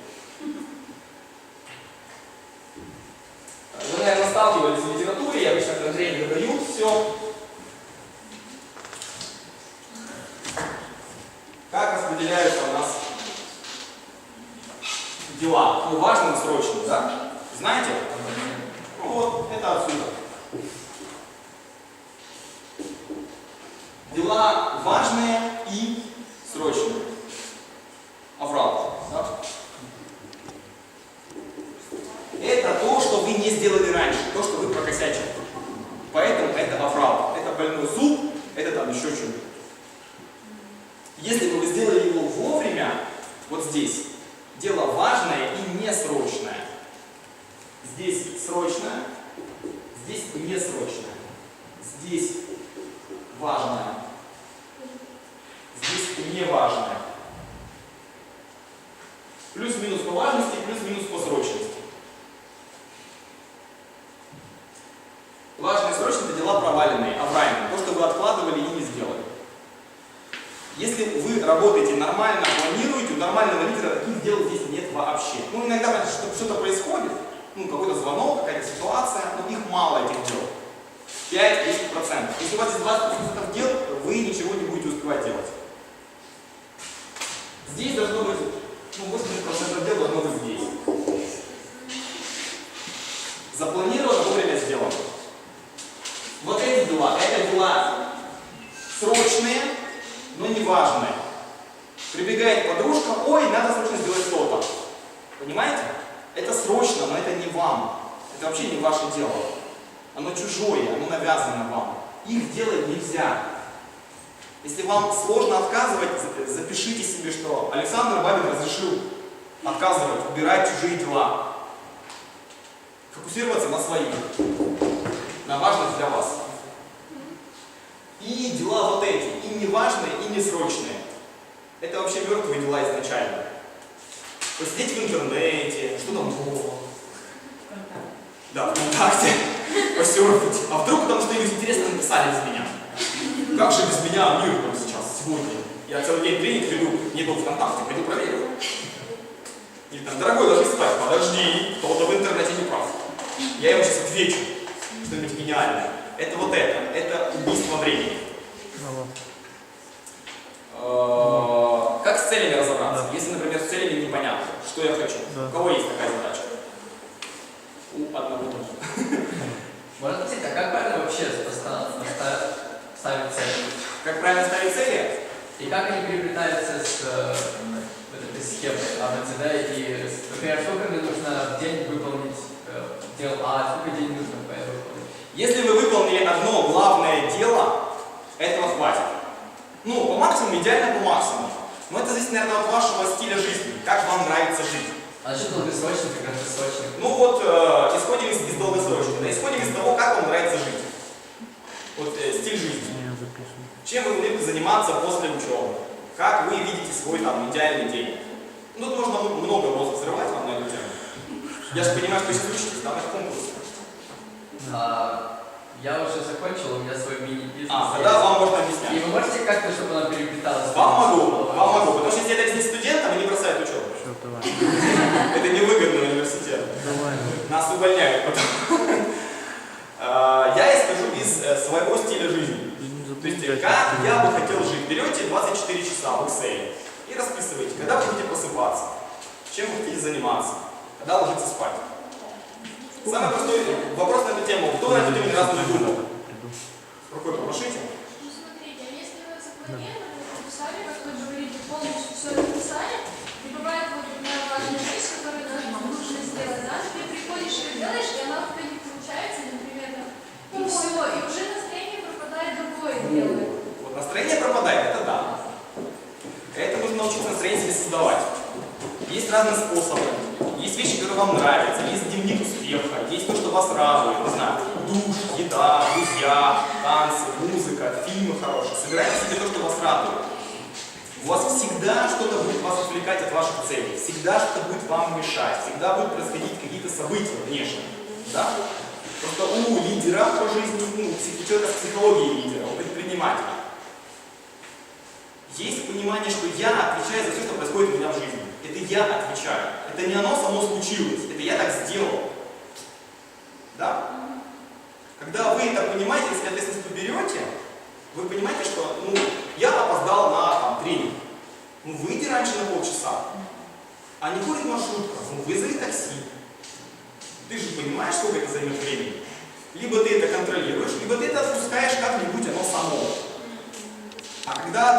[SPEAKER 13] Вы, наверное, сталкивались в литературе, я обычно на тренинге даю все. Как распределяются у нас дела? Ну, важные, срочные, да? Знаете? Ну вот, это отсюда. Дела важные и срочное. Аврал. Да? Это то, что вы не сделали раньше, то, что вы прокосячили. Поэтому это аврал. Это больной зуб, это там еще что-нибудь. Если бы вы сделали его вовремя, вот здесь, дело важное и несрочное. Здесь срочное, здесь несрочное. Здесь важное, здесь неважное. Плюс-минус по важности, плюс-минус по срочности. Важные и срочные — это дела проваленные, авральные, то, что вы откладывали и не сделали. Если вы работаете нормально, планируете, у нормального лидера таких дел здесь нет вообще. Ну, иногда что-то происходит, ну, какой-то звонок, какая-то ситуация, но их мало, этих дел. 5-10%. Если у вас есть 20% дел, вы ничего не будете успевать делать. Здесь должно быть, ну, 80% дел должно быть здесь. Запланировано, вовремя сделано. Вот эти дела, это дела срочные, но не важные. Прибегает подружка, ой, надо срочно сделать то-то. Понимаете? Это срочно, но это не вам. Это вообще не ваше дело. Оно чужое, оно навязано вам. Их делать нельзя. Если вам сложно отказывать, запишите себе, что Александр Бабин разрешил отказывать, убирать чужие дела. Фокусироваться на своих, на важных для вас. И дела вот эти, и неважные, и несрочные. Это вообще мертвые дела изначально. Посидеть в интернете, что там было? Да, ВКонтакте. Посерфить. А вдруг там что-нибудь интересное написали без меня? Как же без меня мир там сейчас, сегодня? Я целый день тренинг веду, не был ВКонтакте, пойду проверю. Или там, дорогой, ложись спать, подожди, кто-то в интернете не прав. Я ему сейчас отвечу, что-нибудь гениальное. Это вот это убийство времени. Как с целями разобраться? Если, например, с целями непонятно, что я хочу. У кого есть такая задача? У одного тоже.
[SPEAKER 6] Можно спросить, а как правильно вообще ставить цели?
[SPEAKER 13] Как правильно ставить цели?
[SPEAKER 6] И как они переплетаются с этой схемой АБЦД? И, например, сколько мне нужно в день выполнить дел А, сколько день нужно выполнить?
[SPEAKER 13] Если вы выполнили одно главное дело, этого хватит. Ну, по максимуму, идеально по максимуму. Но это зависит, наверное, от вашего стиля жизни, как вам нравится жить.
[SPEAKER 6] А что долгосрочных и краткосрочных?
[SPEAKER 13] Ну вот, исходим из долгосрочных, да, исходим из того, как вам нравится жить. Вот стиль жизни. Чем вы могли бы заниматься после учебы? Как вы видите свой там идеальный день? Ну, тут можно много мозга взрывать вам на эту тему. Я же понимаю, что вы сейчас учитесь, там на каком курсе?
[SPEAKER 6] Я уже закончил, у меня свой мини-бизнес.
[SPEAKER 13] Тогда вам можно объяснять.
[SPEAKER 6] И вы можете как-то, чтобы она переплеталась?
[SPEAKER 13] Вам могу, потому что если это объяснить студентам, они бросают учебу. Это невыгодно университету. Нас увольняют потом. Я исхожу из своего стиля жизни. То есть, как я бы хотел жить. Берете 24 часа в Excel и расписываете, когда вы хотите просыпаться, чем вы хотите заниматься, когда ложиться спать. Самый простой вопрос на эту тему. Кто на эту тему ни разу не думал? Спокойно, прошите.
[SPEAKER 12] Ну, смотрите, если вы запланировали, написали, как вы говорите, полностью все написали, и бывает вот одна важная вещь, которую нужно сделать, да, ты приходишь и делаешь, и она у тебя не получается, например, и все, и уже настроение пропадает, другое делает.
[SPEAKER 13] Вот настроение пропадает, это да. Это нужно научиться настроение себе создавать. Есть разные способы. Есть вещи, которые вам нравятся, есть дневник успеха, есть то, что вас радует, не знаю, душ, еда, друзья, танцы, музыка, фильмы хорошие. Собирайте себе то, что вас радует. У вас всегда что-то будет вас отвлекать от ваших целей, всегда что-то будет вам мешать, всегда будут происходить какие-то события внешние. Да? Просто у лидера по жизни, у человека с психологией лидера, у предпринимателя, есть понимание, что я отвечаю за все, что происходит у меня в жизни. Это я отвечаю. Это не оно само случилось. Это я так сделал. Да? Когда вы это понимаете, если ответственность берете, вы понимаете, что я опоздал на тренинг. Выйди раньше на полчаса. А не ходит маршрутка. Вызови такси. Ты же понимаешь, сколько это займет времени. Либо ты это контролируешь, либо ты это отпускаешь как-нибудь, оно само. А когда